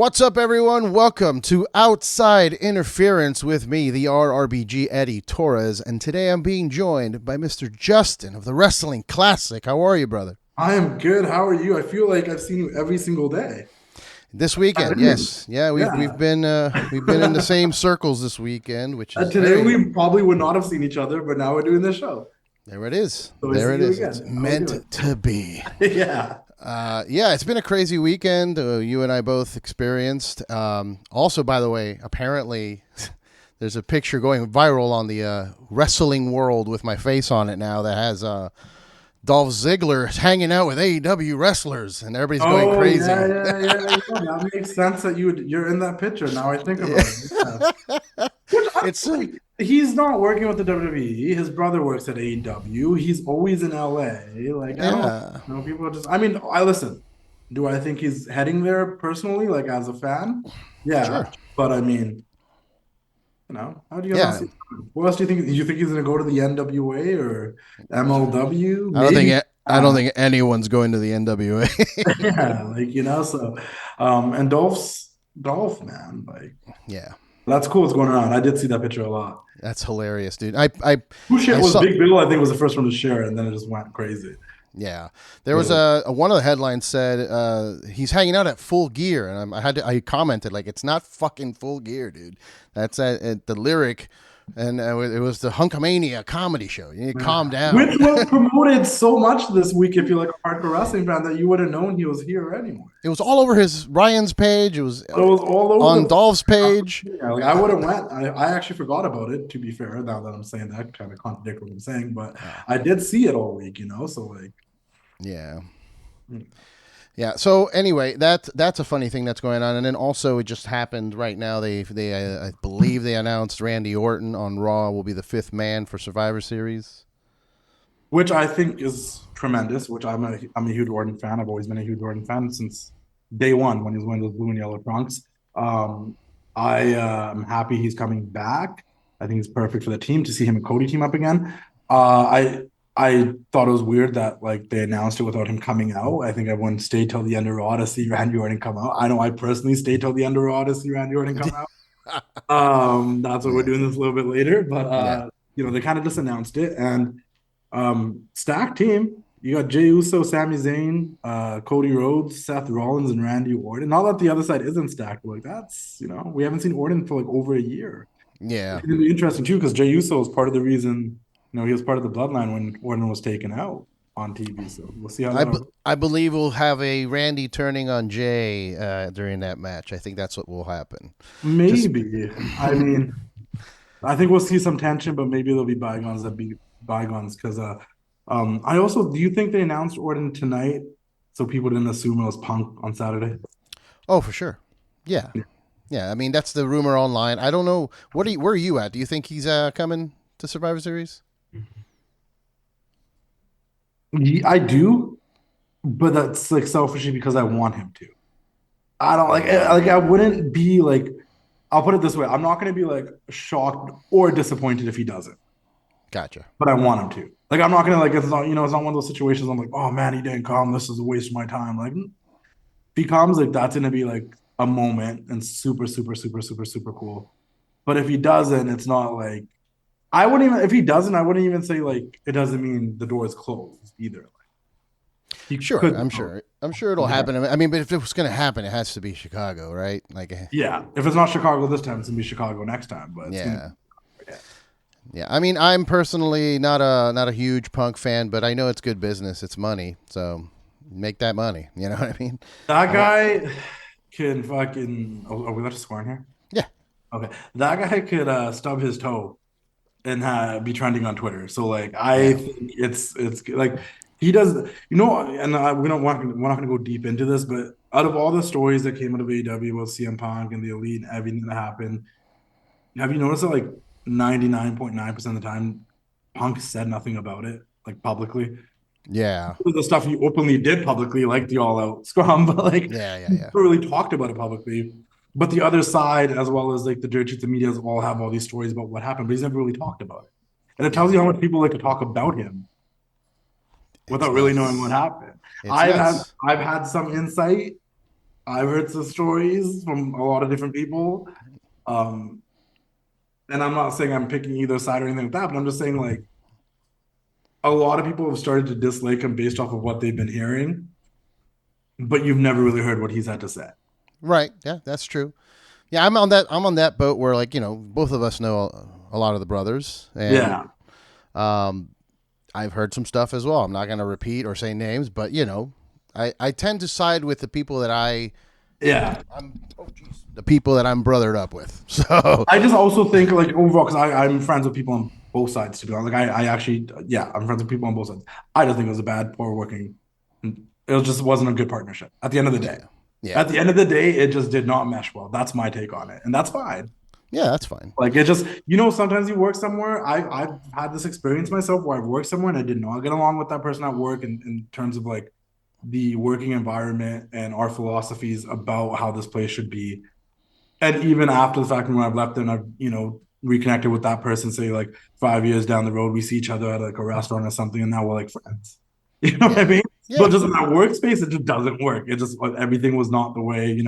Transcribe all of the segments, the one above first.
What's up, everyone? Welcome to Outside Interference with me, the RRBG Eddie Torres, and today I'm being joined by Mr. Justin of the Wrestling Classic. How are you, brother? I am good. How are you? I feel like I've seen you every single day. This weekend, yes, yeah, we've been in the same circles this weekend, which is Today we probably would not have seen each other, but now we're doing this show. There it is. So There it is. Again. It's meant to be. Yeah. Yeah, it's been a crazy weekend. You and I both experienced. Also, by the way, apparently there's a picture going viral on the wrestling world with my face on it now that has Dolph Ziggler hanging out with AEW wrestlers, and everybody's going crazy. Yeah. That makes sense that you're in that picture. Now I think about it. Yeah. It's like, he's not working with the WWE. His brother works at AEW. He's always in LA. Like, I don't know. People are just. I mean, I listen. Do I think he's heading there personally? Like as a fan? Yeah. Sure. But I mean, how do you guys see? What else do you think? Do you think he's going to go to the NWA or MLW? I don't think anyone's going to the NWA. Yeah, so and Dolph, man, like, yeah. That's cool what's going on. I did see that picture a lot. That's hilarious, dude. Who shared was Big Bill, I think, was the first one to share, and then it just went crazy. Yeah, there was one of the headlines said he's hanging out at Full Gear, and I commented like, it's not fucking Full Gear, dude. That's at the Lyric, and it was the Hunkamania comedy show. You need to calm down. Which was promoted so much this week, if you're like a hardcore wrestling fan, that you would have known he was here anyway. It was all over Ryan's page. It was all over on Dolph's page. Yeah, like I would have went. I actually forgot about it. To be fair, now that I'm saying that, kind of contradict what I'm saying, but I did see it all week. So like, yeah. Yeah. So anyway, that's a funny thing that's going on, and then also it just happened right now. They I believe they announced Randy Orton on Raw will be the fifth man for Survivor Series, which I think is tremendous. Which I'm a huge Orton fan. I've always been a huge Orton fan since day one when he was wearing those blue and yellow trunks. I am happy he's coming back. I think it's perfect for the team to see him and Cody team up again. I thought it was weird that like they announced it without him coming out. I think everyone stayed till the end of Raw to see Randy Orton come out. I know I personally stayed till the end of Raw to see Randy Orton come out. That's what we're doing this a little bit later, but they kind of just announced it, and stacked team. You got Jey Uso, Sami Zayn, Cody Rhodes, Seth Rollins, and Randy Orton. Not that the other side isn't stacked, but like that's we haven't seen Orton for like over a year. Yeah, it's gonna be interesting too because Jey Uso is part of the reason. He was part of the bloodline when Orton was taken out on TV. So we'll see how I believe we'll have a Randy turning on Jay during that match. I think that's what will happen. Maybe. I mean, I think we'll see some tension, but maybe there'll be bygones that be bygones. Because do you think they announced Orton tonight so people didn't assume it was Punk on Saturday? Oh, for sure. Yeah. I mean, that's the rumor online. I don't know. Where are you at? Do you think he's coming to Survivor Series? I do, but that's like selfishly because I want him to. I don't like I wouldn't be like, I'll put it this way. I'm not going to be like shocked or disappointed if he doesn't. Gotcha. But I want him to. Like, I'm not going to like, it's not one of those situations I'm like, oh man, he didn't come. This is a waste of my time. Like, if he comes, like that's going to be like a moment and super, super, super, super, super cool. But if he doesn't, it's not like, if he doesn't, I wouldn't even say like it doesn't mean the door is closed either. I'm sure it'll happen. I mean, but if it was going to happen, it has to be Chicago, right? Like, yeah, if it's not Chicago this time, it's going to be Chicago next time. But yeah. I mean, I'm personally not a huge Punk fan, but I know it's good business. It's money, so make that money. You know what I mean? That guy can fucking. Are we allowed to swear in here? Yeah. Okay. That guy could stub his toe and be trending on Twitter. So like I think it's like he does, and we're not going to go deep into this, but out of all the stories that came out of AEW about CM Punk and the Elite and everything that happened, have you noticed that like 99.9% of the time Punk said nothing about it, like publicly? Yeah. The stuff he openly did publicly, like the All Out scrum, but like he never really talked about it publicly. But the other side, as well as like the dirt sheets and media, all have all these stories about what happened, but he's never really talked about it. And it tells you how much people like to talk about him without really knowing what happened. I've had some insight I've heard some stories from a lot of different people. Um, and I'm not saying I'm picking either side or anything like that, but I'm just saying like a lot of people have started to dislike him based off of what they've been hearing, but you've never really heard what he's had to say. Right. Yeah, that's true. Yeah, I'm on that boat where, like, both of us know a lot of the brothers, and Yeah. um, I've heard some stuff as well. I'm not going to repeat or say names, but I tend to side with the people that Yeah. the people that I'm brothered up with. So I just also think like overall, because I'm friends with people on both sides, to be honest. Like I actually, yeah, I'm friends with people on both sides. I just think it was a bad, poor working. It just wasn't a good partnership at the end of the day. yeah, yeah, At the end of the day, it just did not mesh well. That's my take on it. And that's fine. yeah. That's fine. Like it just, sometimes you work somewhere. I've had this experience myself where I've worked somewhere and I did not get along with that person at work in terms of like the working environment and our philosophies about how this place should be. And even after the fact, when I've left and I've, reconnected with that person, say like 5 years down the road, we see each other at like a restaurant or something, and now we're like friends. You know what I Yeah, mean? yeah. But just in that workspace, it just doesn't work. It just everything was not the way.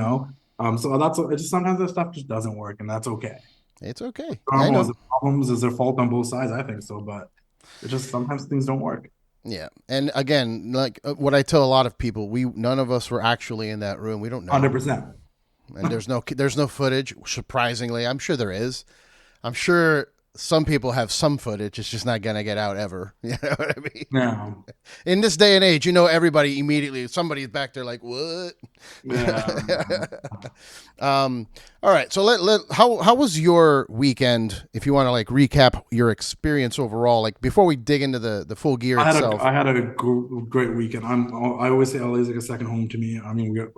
So that's it. Just sometimes that stuff just doesn't work, and that's okay. It's okay. I Normal. Is know. it problems? Is there fault on both sides? I think so, but it just sometimes things don't work. Yeah, and again, like what I tell a lot of people, we none of us were actually in that room. We don't know, 100%. and there's no footage. Surprisingly, I'm sure there is. I'm sure some people have some footage. It's just not gonna get out ever. You know what I mean? Yeah. In this day and age, everybody immediately. Somebody's back there like, what? Yeah. All right. So how was your weekend? If you want to like recap your experience overall, like before we dig into the full gear itself. I had a great weekend. I always say LA is like a second home to me. I mean,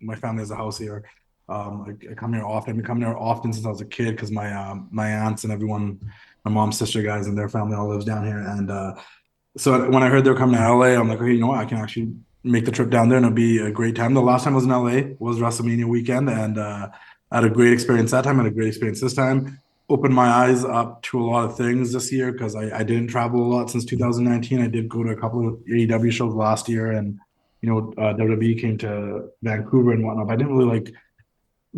my family has a house here. I come here often. I've been coming here often since I was a kid because my aunts and everyone, my mom's sister guys and their family all lives down here. And so when I heard they were coming to LA, I'm like, okay, you know what? I can actually make the trip down there and it'll be a great time. The last time I was in LA was WrestleMania weekend, and I had a great experience that time. I had a great experience this time. Opened my eyes up to a lot of things this year because I didn't travel a lot since 2019. I did go to a couple of AEW shows last year, and WWE came to Vancouver and whatnot. But I didn't really like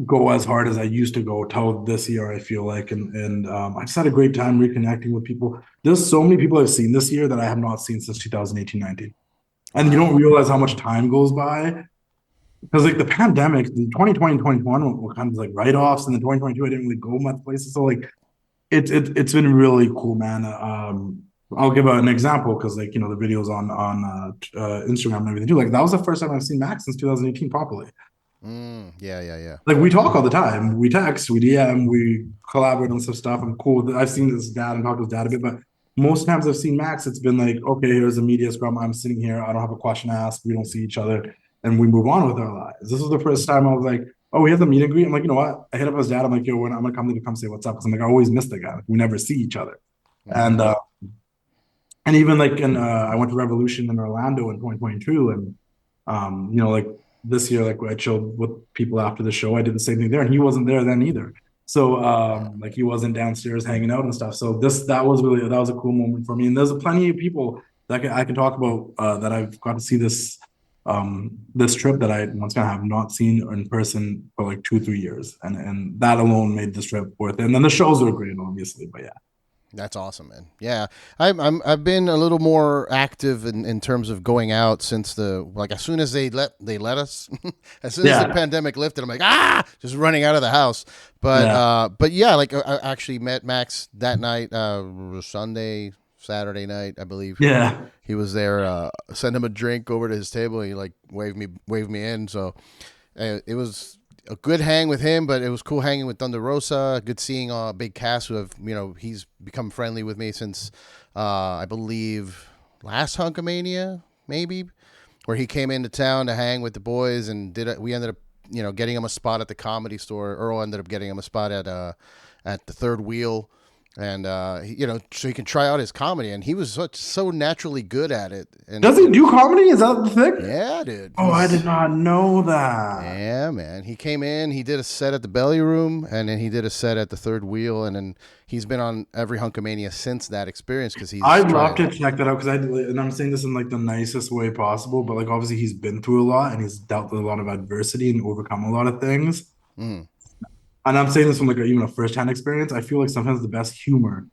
go as hard as I used to go till this year, I feel like. And I just had a great time reconnecting with people. There's so many people I've seen this year that I have not seen since 2018-19. And you don't realize how much time goes by. Because like the pandemic, the 2020 and 2021 were kind of like write-offs, and the 2022 I didn't really go much places. So like it's been really cool, man. I'll give an example because like the videos on Instagram and everything too. Like that was the first time I've seen Max since 2018 properly. Yeah, yeah, yeah. Like we talk all the time. We text, we DM, we collaborate on some stuff. I'm cool. I've seen his dad and talked to his dad a bit, but most times I've seen Max, it's been like, okay, here's a media scrum. I'm sitting here. I don't have a question to ask. We don't see each other, and we move on with our lives. This was the first time I was like, oh, we have the meet and greet. I'm like, you know what? I hit up his dad. I'm like, yo, I'm gonna come say what's up because I'm like, I always miss the guy. Like, we never see each other, Mm-hmm. and even like I went to Revolution in Orlando in 2022, and like this year, like I chilled with people after the show. I did the same thing there, and he wasn't there then either. So like he wasn't downstairs hanging out and stuff. So that was a cool moment for me. And there's plenty of people that I can talk about that I've got to see this trip that I once gonna have not seen in person for like 2-3 years, and that alone made this trip worth it. And then the shows were great, obviously, but yeah. That's awesome, man. Yeah, I've been a little more active in terms of going out since as soon as they let us, as soon as the pandemic lifted, I'm like just running out of the house. But yeah, like I actually met Max that night, Saturday night, I believe. Yeah, he was there. Sent him a drink over to his table. He like waved me in. So it was a good hang with him, but it was cool hanging with Thunder Rosa. Good seeing Big Cass, who he's become friendly with me since I believe last Hunkamania, maybe, where he came into town to hang with the boys and we ended up getting him a spot at the Comedy Store. Earl ended up getting him a spot at the Third Wheel. and so he can try out his comedy, and he was so naturally good at it. And does he do comedy? Is that the thing? Yeah, dude. Oh, I did not know that. Yeah, man. He came in, he did a set at the Belly Room, and then he did a set at the Third Wheel, and then he's been on every Hunkamania since that experience because he's. I'd love to check that out because and I'm saying this in like the nicest way possible, but like obviously he's been through a lot and he's dealt with a lot of adversity and overcome a lot of things. Mm. And I'm saying this from like even a first-hand experience. I feel like sometimes the best humor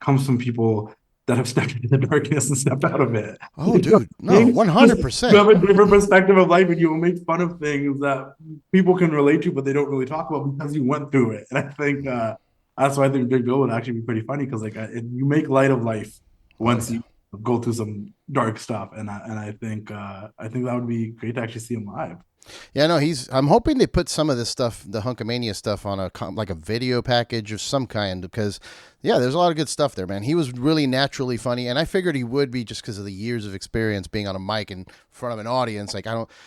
comes from people that have stepped into the darkness and stepped out of it. Oh, dude, no, 100%. You have a different perspective of life, and you will make fun of things that people can relate to, but they don't really talk about because you went through it. And I think that's why I think Big Bill would actually be pretty funny because like you make light of life once you go through some dark stuff, and I think that would be great to actually see him live. Yeah, no, I'm hoping they put some of this stuff, the Hunkamania stuff, on a video package of some kind because, yeah, there's a lot of good stuff there, man. He was really naturally funny, and I figured he would be just because of the years of experience being on a mic in front of an audience. Like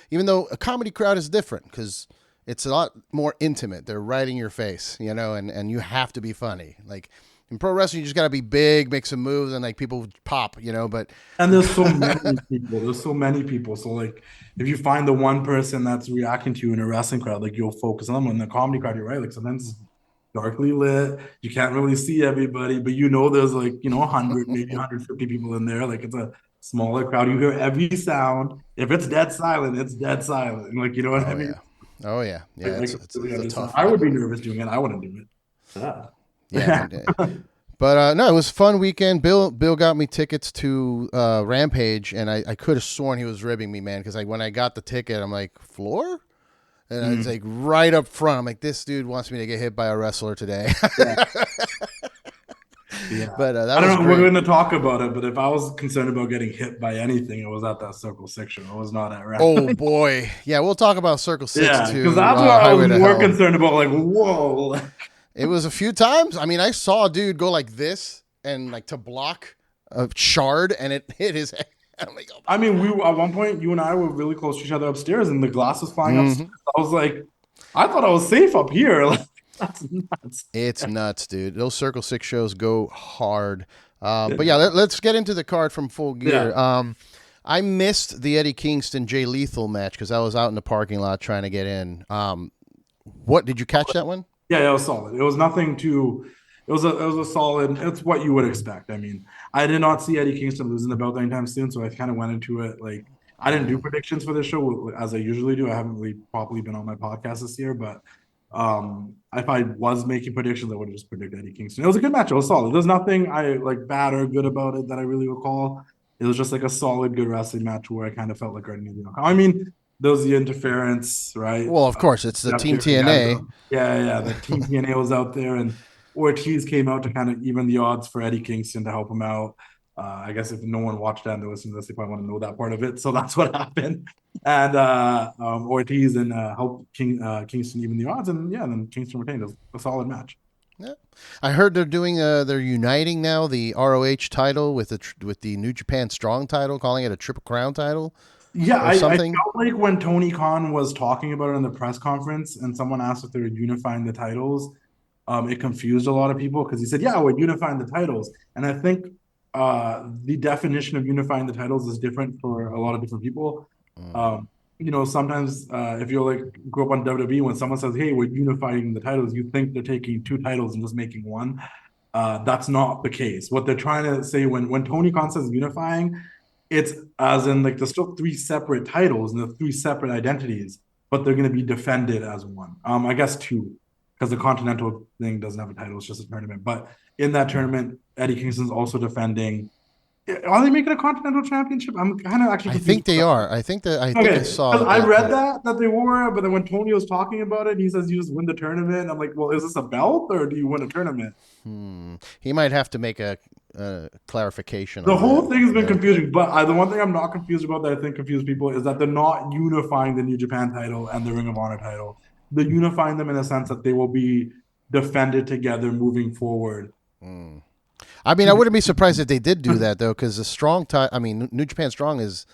even though a comedy crowd is different because it's a lot more intimate. They're right in your face, and you have to be funny. Like in pro wrestling, you just got to be big, make some moves, and like people pop, but. And there's so many people. There's so many people. So like, if you find the one person that's reacting to you in a wrestling crowd, like you'll focus on them. In the comedy crowd, you're right. Like sometimes it's darkly lit. You can't really see everybody, but there's like 100, maybe 150 people in there. Like it's a smaller crowd. You hear every sound. If it's dead silent, it's dead silent. And like what I mean? Yeah. Oh yeah, yeah. It's tough. I would be nervous doing it. I wouldn't do it. Yeah. But no, it was a fun weekend. Bill got me tickets to Rampage, and I could have sworn he was ribbing me, man, because when I got the ticket, I'm like, floor? And I was like, right up front. I'm like, this dude wants me to get hit by a wrestler today. Yeah. But I don't know. We're going to talk about it, but if I was concerned about getting hit by anything, it was at that Circle 6 show. I was not at Rampage. Oh, boy. Yeah, we'll talk about Circle 6, too. Because that's what I was more concerned about. Like, whoa. It was a few times. I mean, I saw a dude go like this and like to block a shard, and it hit his head. I'm like, oh, I mean, at one point, you and I were really close to each other upstairs, and the glass was flying upstairs. I was like, I thought I was safe up here. Like, that's nuts. It's nuts, dude. Those Circle 6 shows go hard. But yeah, let's get into the card from Full Gear. Yeah. I missed the Eddie Kingston Jay Lethal match because I was out in the parking lot trying to get in. What did you catch that one? Yeah, it was solid. It was nothing too. It was a solid. It's what you would expect. I mean, I did not see Eddie Kingston losing the belt anytime soon, so I kind of went into it like I didn't do predictions for this show as I usually do. I haven't really properly been on my podcast this year, but if I was making predictions, I would have just predicted Eddie Kingston. It was a good match. It was solid. There's nothing I like bad or good about it that I really recall. It was just like a solid, good wrestling match where I kind of felt like I needed. I mean. There was the interference, right? Well, of course, it's the Team TNA. Yeah. The Team TNA was out there, and Ortiz came out to kind of even the odds for Eddie Kingston to help him out. I guess if no one watched that and listened to this, they probably want to know that part of it. So that's what happened. And Ortiz and helped Kingston even the odds, and then Kingston retained. It was a solid match. Yeah, I heard they're doing. They're uniting now the ROH title with the New Japan Strong title, calling it a Triple Crown title. Yeah, I felt like when Tony Khan was talking about it in the press conference and someone asked if they were unifying the titles, it confused a lot of people because he said, yeah, we're unifying the titles. And I think the definition of unifying the titles is different for a lot of different people. Sometimes if you're like grew up on WWE, when someone says, hey, we're unifying the titles, you think they're taking two titles and just making one. That's not the case. What they're trying to say when Tony Khan says unifying, it's as in like there's still three separate titles and the three separate identities, but they're going to be defended as one. I guess two, because the Continental thing doesn't have a title; it's just a tournament. But in that tournament, Eddie Kingston's also defending. Are they making a Continental Championship? I'm kind of actually. I think they are. I think that I saw. I read that they were, but then when Tony was talking about it, he says you just win the tournament. And I'm like, well, is this a belt or do you win a tournament? He might have to make a clarification. The whole thing has been confusing, but the one thing I'm not confused about that I think confused people is that they're not unifying the New Japan title and the Ring of Honor title. They're unifying them in a sense that they will be defended together moving forward. I mean, I wouldn't be surprised if they did do that though, because the Strong New Japan Strong is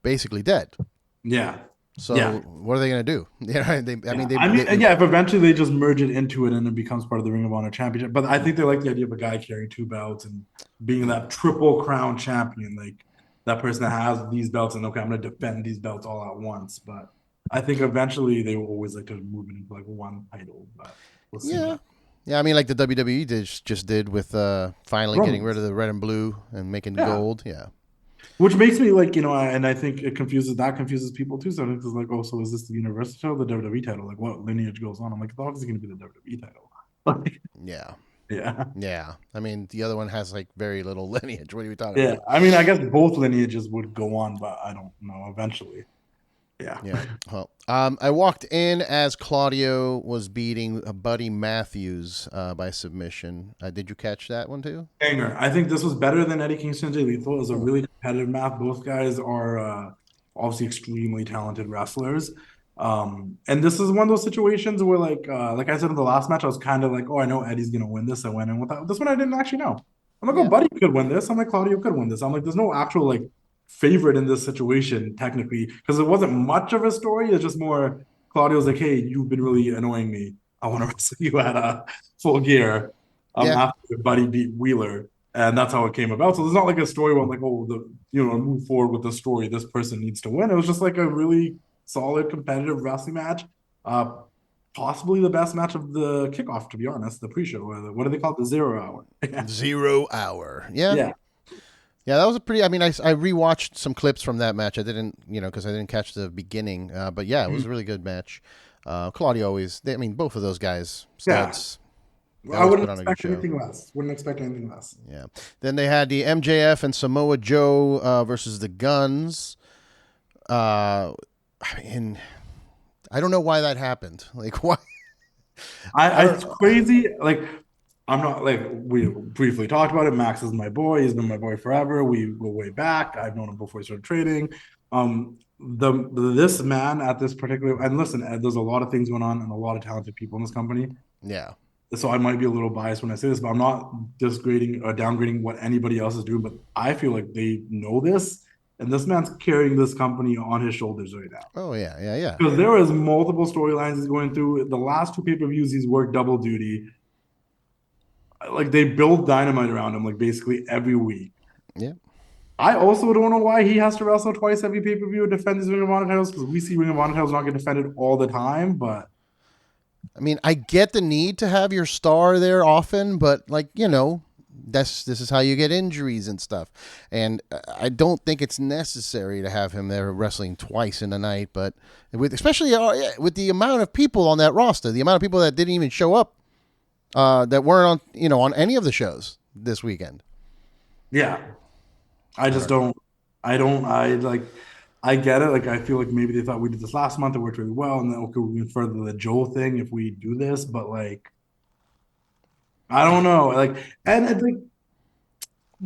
basically dead. Yeah. So Yeah. what are they going to do? If eventually they just merge it into it and it becomes part of the Ring of Honor Championship. But I think they like the idea of a guy carrying two belts and being that triple crown champion, like that person that has these belts and okay, I'm going to defend these belts all at once. But I think eventually they will always like to move it into like one title. But we'll see. Yeah. Yeah, I mean, like the WWE just did with finally getting rid of the red and blue and making gold. Yeah. Which makes me like, and I think it confuses people too. So it's like, oh, so is this the Universal title, the WWE title? Like, what lineage goes on? I'm like, it's obviously going to be the WWE title. Like, yeah. I mean, the other one has like very little lineage. What are we talking about? I mean, I guess both lineages would go on, but I don't know. Eventually, yeah. Well, I walked in as Claudio was beating Buddy Matthews by submission. Did you catch that one too? Banger. I think this was better than Eddie Kingston Jay Lethal. It was a really competitive match. Both guys are obviously extremely talented wrestlers. And this is one of those situations where, like I said in the last match, I was kind of like, oh, I know Eddie's gonna win this. I went in without this one. I didn't actually know. I'm like, oh, Buddy could win this. I'm like, Claudio could win this. I'm like, there's no actual like favorite in this situation technically because it wasn't much of a story. It's just more Claudio's like, hey, you've been really annoying me. I want to wrestle you at a Full Gear. After Buddy beat Wheeler, and that's how it came about. So there's not like a story where I'm like, oh, move forward with the story. This person needs to win. It was just like a really solid competitive wrestling match. Possibly the best match of the kickoff, to be honest. The pre-show. What do they call it? The 0 hour. 0 hour. Yeah. Yeah, that was a pretty. I mean, I rewatched some clips from that match. I didn't, because I didn't catch the beginning. But yeah, it was a really good match. Claudio always. Both of those guys studs. I wouldn't expect anything less. Yeah. Then they had the MJF and Samoa Joe versus the Guns. I don't know why that happened. Like, why? It's crazy. Like, I'm not like we briefly talked about it. Max is my boy. He's been my boy forever. We go way back. I've known him before he started trading. This man at this particular and listen, Ed, there's a lot of things going on and a lot of talented people in this company. Yeah. So I might be a little biased when I say this, but I'm not disgrading or downgrading what anybody else is doing. But I feel like they know this, and this man's carrying this company on his shoulders right now. Oh yeah. Because there is multiple storylines he's going through. The last 2 pay-per-views he's worked double duty. Like they build Dynamite around him, like basically every week. Yeah. I also don't know why he has to wrestle twice every pay-per-view and defend his Ring of Honor titles because we see Ring of Honor titles not get defended all the time, but. I mean, I get the need to have your star there often, but like, this is how you get injuries and stuff. And I don't think it's necessary to have him there wrestling twice in a night, but especially with the amount of people on that roster, the amount of people that didn't even show up, that weren't on any of the shows this weekend. Yeah. I just don't, I get it. Like, I feel like maybe they thought we did this last month. It worked really well. And then, okay, we can further the Joe thing if we do this. But, like, I don't know. Like, and I think,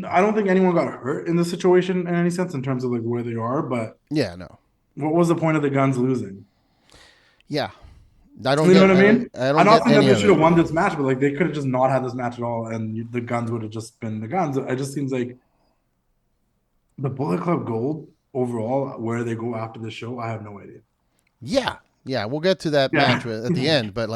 I don't think anyone got hurt in this situation in any sense in terms of, like, where they are. But, yeah, no. What was the point of the Guns losing? Yeah. I don't know what I mean? I'm not saying that they should have won this match, but, like, they could have just not had this match at all. And the Guns would have just been the Guns. It just seems like the Bullet Club Gold overall, where they go after the show, I have no idea. Yeah, we'll get to that match at the end, but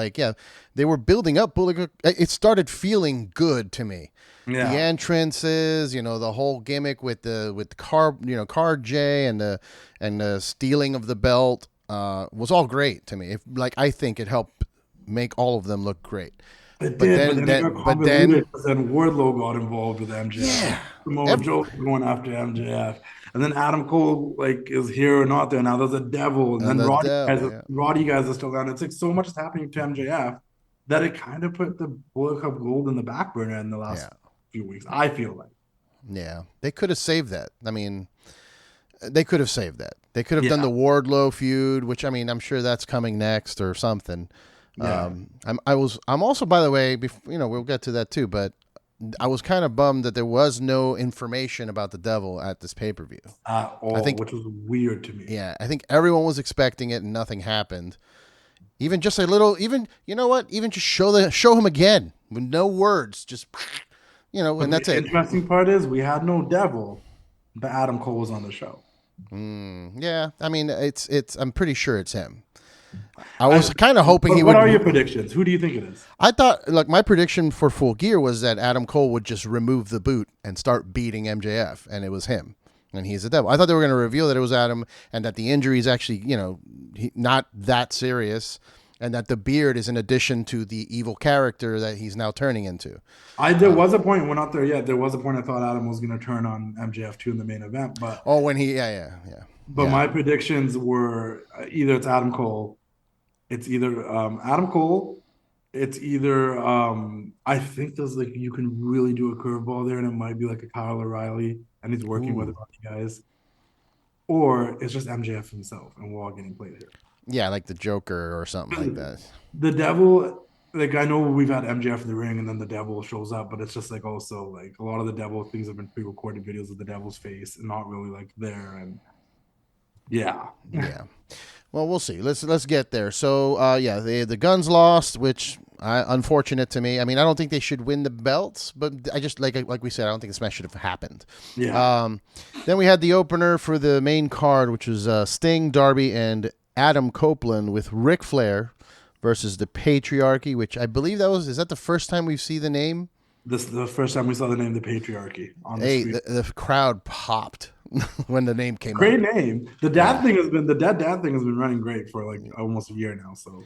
they were building up Bullet Club. It started feeling good to me. Yeah. The entrances, the whole gimmick with the Card J and the stealing of the belt was all great to me. I think it helped make all of them look great. But then Wardlow got involved with MJF. Yeah. Samoa Joe going after MJF. And then Adam Cole is here or not there. Now there's a devil. And then Roddy guys are still down. It's like so much is happening to MJF that it kind of put the Bullet Club Gold in the back burner in the last few weeks. I feel like. Yeah. They could have saved that. I mean, they could have saved that. They could have done the Wardlow feud, which I'm sure that's coming next or something. Yeah. I'm also, by the way, we'll get to that too, but I was kind of bummed that there was no information about the devil at this pay-per-view. Which was weird to me. Yeah. I think everyone was expecting it and nothing happened. Even just a little, even just show him again with no words, just, and that's it. The interesting part is we had no devil, but Adam Cole was on the show. Yeah, I mean, it's. I'm pretty sure it's him. I I, was kind of hoping but he what would. are your predictions? Who do you think it is? I thought, look, my prediction for Full Gear was that Adam Cole would just remove the boot and start beating MJF, and it was him, and he's the devil. I thought they were going to reveal that it was Adam, and that the injury is actually, not that serious, and that the beard is in addition to the evil character that he's now turning into. There was a point, we're not there yet. There was a point I thought Adam was going to turn on MJF2 in the main event, Oh, when he, yeah, my predictions were either it's Adam Cole, it's either Adam Cole, it's either I think there's like you can really do a curveball there, and it might be like a Kyle O'Reilly, and he's working with a ooh, bunch of guys, or it's just MJF himself, and we're all getting played here. yeah, like the Joker or something like that. The devil, like I know we've had MJF in the ring, and then the devil shows up, but it's just like also like a lot of the devil things have been pre-recorded videos of the devil's face and not really like there, and yeah, Yeah. Well, we'll see. Let's get there. So, yeah, the Guns lost, which unfortunate to me. I mean, I don't think they should win the belts, but I just like we said, I don't think this match should have happened. yeah. Then we had the opener for the main card, which was Sting, Darby, and Adam Copeland with Ric Flair versus the Patriarchy, which I believe is that the first time we see the name? This is the first time we saw the name the Patriarchy on the Hey, screen. the crowd popped when the name came Great up. name. Yeah. The dead dad thing has been running great for like almost a year now. So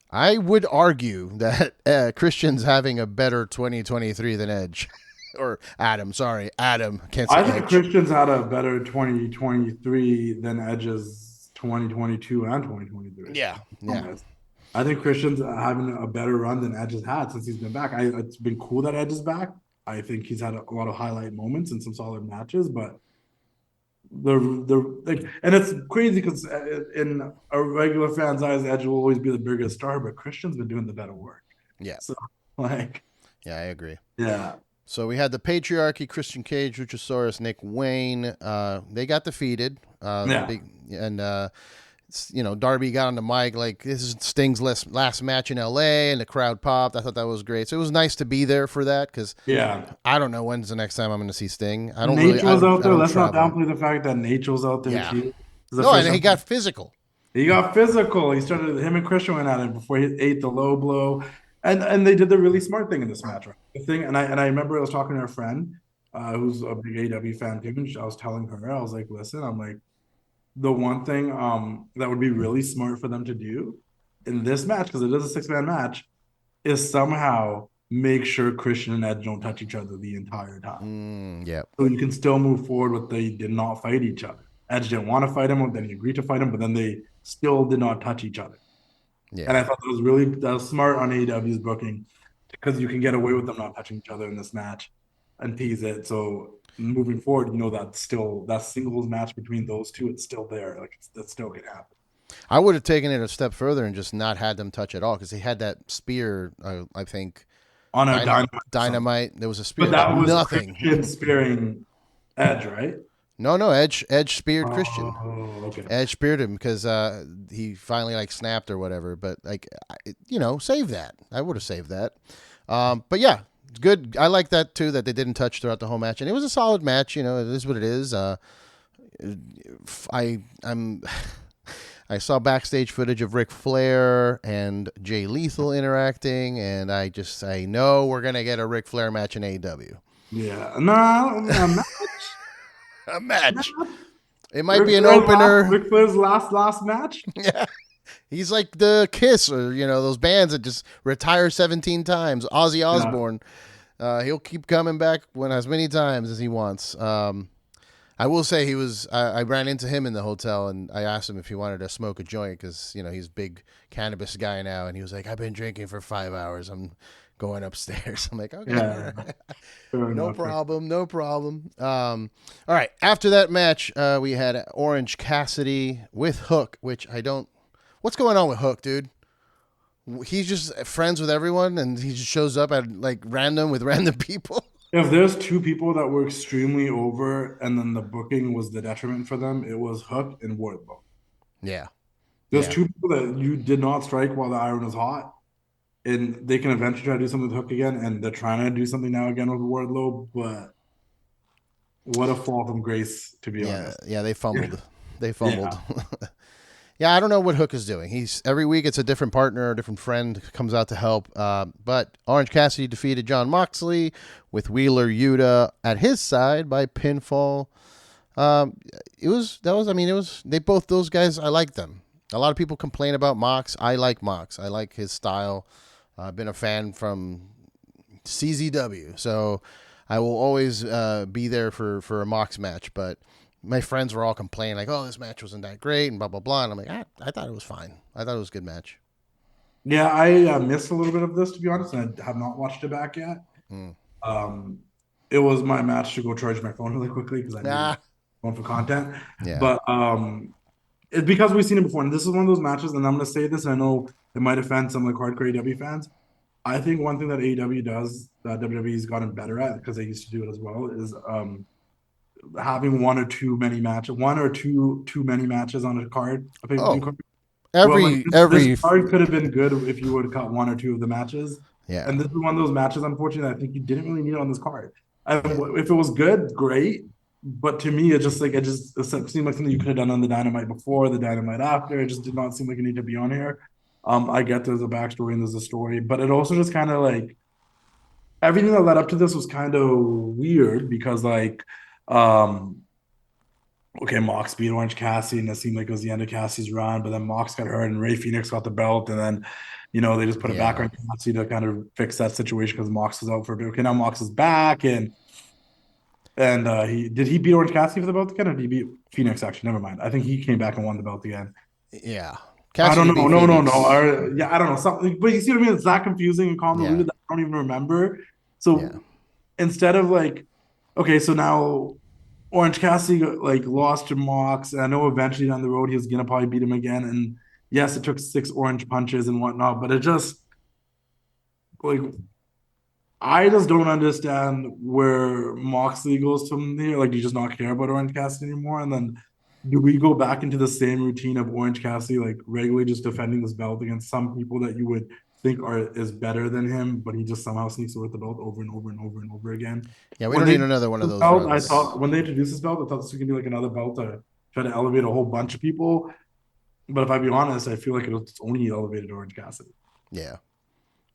I would argue that Christian's having a better 2023 than Edge. Or Adam, sorry. Adam. Can't say I think Edge. Christian's had a better 2023 than Edge's 2022 and 2023. Yeah. Yeah. I think Christian's having a better run than Edge has had since he's been back. It's been cool that Edge is back. I think he's had a lot of highlight moments and some solid matches, but the like, and it's crazy because in a regular fan's eyes, Edge will always be the biggest star, but Christian's been doing the better work. Yeah. So like, Yeah, I agree. yeah, So we had the Patriarchy, Christian Cage, Luchasaurus, Nick Wayne. They got defeated. yeah. Darby got on the mic like this is Sting's last match in LA, and the crowd popped. I thought that was great. So it was nice to be there for that because Yeah. I don't know when's the next time I'm going to see Sting. I don't Nate really. was out I there. don't Let's not travel. downplay the fact that Nate was out there Yeah. too. No, and he got physical. He got physical. He started him and Christian went at it before he ate the low blow. And they did the really smart thing in this match, right? The thing, and I remember I was talking to a friend who's a big AEW fan too, and I was telling her, I was like, listen, I'm like, the one thing that would be really smart for them to do in this match, because it is a six-man match, is somehow make sure Christian and Edge don't touch each other the entire time. Yeah. So you can still move forward with they did not fight each other. Edge didn't want to fight him, then he agreed to fight him, but then they still did not touch each other. Yeah. And I thought that was smart on AEW's booking because you can get away with them not touching each other in this match and tease it. So moving forward, that singles match between those two, it's still there. Like that still can happen. I would have taken it a step further and just not had them touch at all because he had that spear. I think On a dynamite. There was a spear. But that was nothing. Christian spearing Edge, right? No. Edge speared Christian. Oh, okay. Edge speared him because he finally snapped or whatever. But save that. I would have saved that. But yeah, good. I like that too that they didn't touch throughout the whole match, and it was a solid match. It is what it is. I saw backstage footage of Ric Flair and Jay Lethal interacting, and I know we're gonna get a Ric Flair match in AEW. Yeah, no, A match. It might be an opener. Ric Flair's last match. Yeah. He's like the Kiss or, those bands that just retire 17 times. Ozzy Osbourne. He'll keep coming back as many times as he wants. I will say I ran into him in the hotel and I asked him if he wanted to smoke a joint because, he's a big cannabis guy now. And he was like, I've been drinking for 5 hours. I'm going upstairs. I'm like, okay. Yeah. No problem. All right. After that match, we had Orange Cassidy with Hook, which what's going on with Hook, dude? He's just friends with everyone and he just shows up at random people. If there's two people that were extremely over and then the booking was the detriment for them, it was Hook and Wardlow. Yeah. There's two people that you did not strike while the iron was hot. And they can eventually try to do something with Hook again, and they're trying to do something now again with Wardlow, but What a fall from grace, to be Yeah, honest. yeah, they fumbled. They Yeah. fumbled. Yeah, I don't know what Hook is doing. He's every week it's a different partner, a different friend comes out to help. But Orange Cassidy defeated John Moxley with Wheeler Yuta at his side by pinfall. I mean, it was they both those guys. I like them. A lot of people complain about Mox. I like Mox. I like his style. I've been a fan from CZW, so I will always be there for a Mox match. But my friends were all complaining like, "Oh, this match wasn't that great," and blah blah blah. And I'm like, I thought it was fine. I thought it was a good match. Yeah, I missed a little bit of this, to be honest, and I have not watched it back yet. Mm. Um, it was my match to go charge my phone really quickly because I needed Ah, one for content. yeah, But it's because we've seen it before, and this is one of those matches. And I'm going to say this, and I know it might offend some like hardcore AEW fans. I think one thing that AEW does that WWE's gotten better at because they used to do it as well is having one or two too many matches on a card, a pay-per-view oh, card. Well, like this every card could have been good if you would have cut one or two of the matches. yeah, And this is one of those matches, unfortunately, I think you didn't really need on this card. yeah. If it was good, great. But to me, it seemed like something you could have done on the Dynamite before, the Dynamite after. It just did not seem like it needed to be on here. I get there's a backstory and there's a story, but it also just kind of like everything that led up to this was kind of weird because um okay, Mox beat Orange Cassidy, and it seemed like it was the end of Cassidy's run. But then Mox got hurt, and Ray Phoenix got the belt, and then they just put it back Yeah. on Cassidy to kind of fix that situation because Mox was out for a bit. Okay, now Mox is back, and he beat Orange Cassidy for the belt again, or did he beat Phoenix? Actually, never mind. I think he came back and won the belt again. Yeah. I don't Cassidy know. beat No, no, no. Phoenix. Yeah, I don't know. Something, but you see what I mean? It's that confusing and Yeah. convoluted that I don't even remember. Yeah. So instead of like, okay, so now Orange Cassidy like lost to Mox, and I know eventually down the road he was gonna probably beat him again. And yes, it took 6 orange punches and whatnot, but it just like I just don't understand where Moxley goes from here. Like, do you just not care about Orange Cassidy anymore? And then do we go back into the same routine of Orange Cassidy, like regularly just defending this belt against some people that you would think is better than him, but he just somehow sneaks away with the belt over and over and over and over again? Yeah, we When don't they need another one of this those belt, I runs. thought when they introduced this belt, I thought this was gonna be like another belt to try to elevate a whole bunch of people. But if I be honest, I feel like it's only elevated Orange Cassidy. Yeah.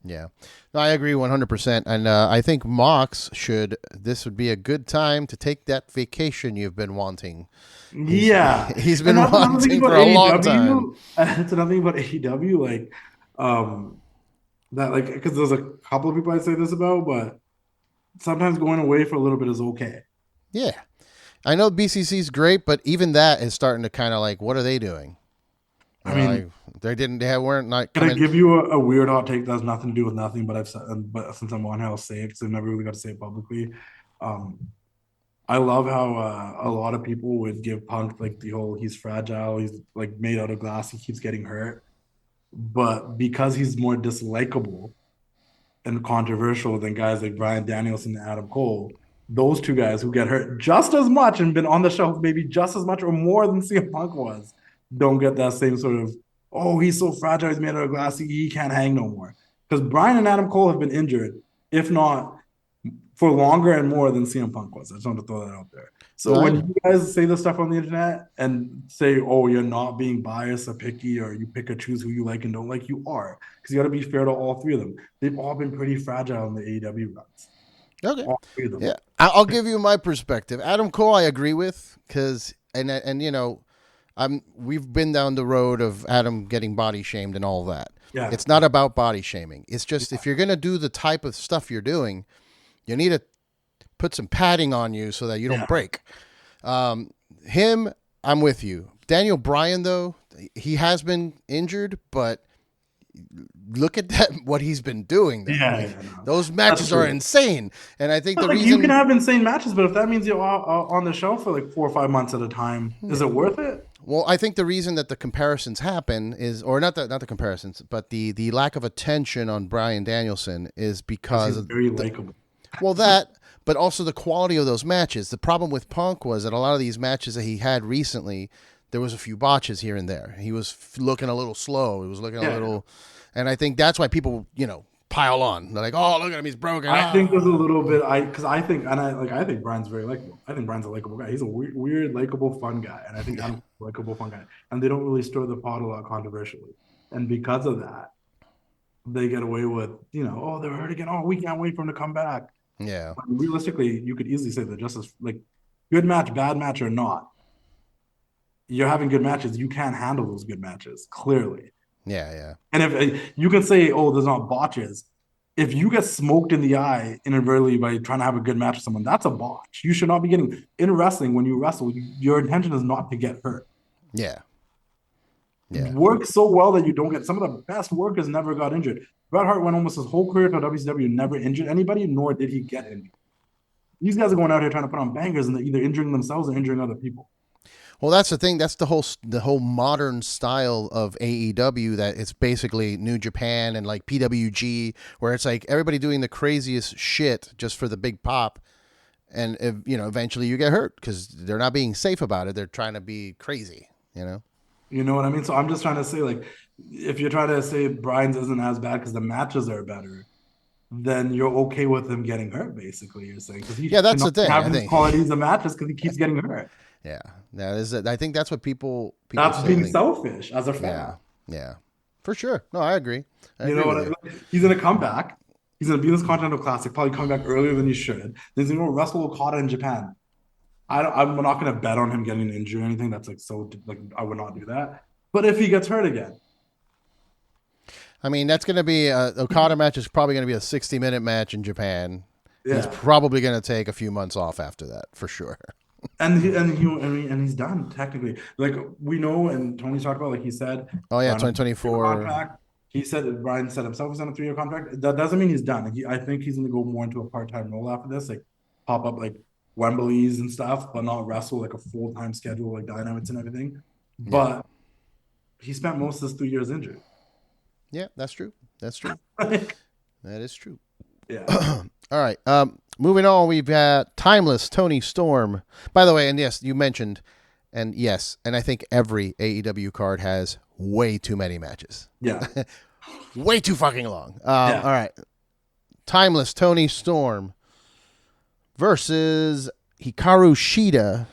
Yeah. No, I agree 100%. And I think this would be a good time to take that vacation you've been wanting. Yeah, He's and been that's another thing wanting about for a long time. AEW. That's another thing about AEW, um, that like because there's a couple of people I say this about, but sometimes going away for a little bit is okay. Yeah. I know BCC's great, but even that is starting to kind of like, what are they doing? I mean, They weren't not can I coming. give you a weird hot take that has nothing to do with nothing? But I've said, but since I'm on here, I'll say it because I've never really got to say it publicly. Um, I love how a lot of people would give Punk like the whole he's fragile, he's like made out of glass, he keeps getting hurt. But because he's more dislikable and controversial than guys like Brian Danielson and Adam Cole, those two guys who get hurt just as much and been on the shelf maybe just as much or more than CM Punk was, don't get that same sort of, oh, he's so fragile, he's made out of glass, he can't hang no more. Because Brian and Adam Cole have been injured, if not for longer and more than CM Punk was. I just want to throw that out there. So I when know. you guys say this stuff on the internet and say, "Oh, you're not being biased or picky, or you pick or choose who you like and don't like," you are because you got to be fair to all three of them. They've all been pretty fragile in the AEW runs. Okay. All three of them. Yeah. I'll give you my perspective. Adam Cole, I agree with because, and we've been down the road of Adam getting body shamed and all that. Yeah. It's not about body shaming. It's just if you're going to do the type of stuff you're doing, you need to put some padding on you so that you don't break. Him, I'm with you. Daniel Bryan, though, he has been injured, but look at that what he's been doing. No. Those matches are insane, and I think the reason you can have insane matches, but if that means you're on the shelf for like 4 or 5 months at a time, is it worth it? Well, I think the reason that the comparisons happen is, or not the comparisons, but the lack of attention on Brian Danielson is because he's very likable. Well, that, but also the quality of those matches. The problem with Punk was that a lot of these matches that he had recently, there was a few botches here and there. He was looking a little slow. He was looking a little, and I think that's why people, pile on. They're like, oh, look at him, he's broken. I think there's a little bit. I think Brian's very likable. I think Brian's a likable guy. He's a weird, likable, fun guy, and I think Adam's a likable, fun guy. And they don't really stir the pot a lot controversially, and because of that, they get away with, oh, they're hurt again. Oh, we can't wait for him to come back. Yeah. But realistically, you could easily say that just as like good match, bad match or not, you're having good matches. You can't handle those good matches clearly. Yeah, yeah. And if you can say, oh, there's not botches. If you get smoked in the eye inadvertently by trying to have a good match with someone, that's a botch. You should not be getting in wrestling. When you wrestle, your intention is not to get hurt. Yeah. Yeah. Work so well that you don't get. Some of the best workers never got injured. Bret Hart went almost his whole career to WCW, never injured anybody, nor did he get injured. These guys are going out here trying to put on bangers and they're either injuring themselves or injuring other people. Well, that's the thing. That's the whole modern style of AEW, that it's basically New Japan and like PWG, where it's like everybody doing the craziest shit just for the big pop, and eventually you get hurt because they're not being safe about it. They're trying to be crazy. You know what I mean? So I'm just trying to say, like, if you're trying to say Bryan's isn't as bad because the matches are better, then you're okay with him getting hurt. Basically, you're saying because that's the thing. Having his qualities of matches because he keeps getting hurt. Yeah, that is it. I think that's what people that's being selfish as a fan. Yeah, for sure. No, I agree. He's gonna come back. He's gonna be in this Continental Classic, probably coming back earlier than he should. Then he's gonna go wrestle Okada in Japan. I'm not gonna bet on him getting an injury or anything. That's I would not do that. But if he gets hurt again, I mean, that's gonna be Okada match is probably gonna be a 60-minute match in Japan. Yeah. He's probably gonna take a few months off after that for sure. And he's done technically. Like we know, and Tony's talked about, like he said. Oh yeah, 2024 contract. He said that Bryan said himself was on a 3-year contract. That doesn't mean he's done. I think he's going to go more into a part-time role after this, like pop up like Wembley's and stuff, but not wrestle like a full-time schedule like Dynamites and everything. Yeah. But he spent most of his 3 years injured. Yeah, that's true. That is true. Yeah. All right. Moving on, we've got Timeless Tony Storm. By the way, and yes, you mentioned, and yes, and I think every AEW card has way too many matches. Yeah. Way too fucking long. All right. Timeless Tony Storm versus Hikaru Shida.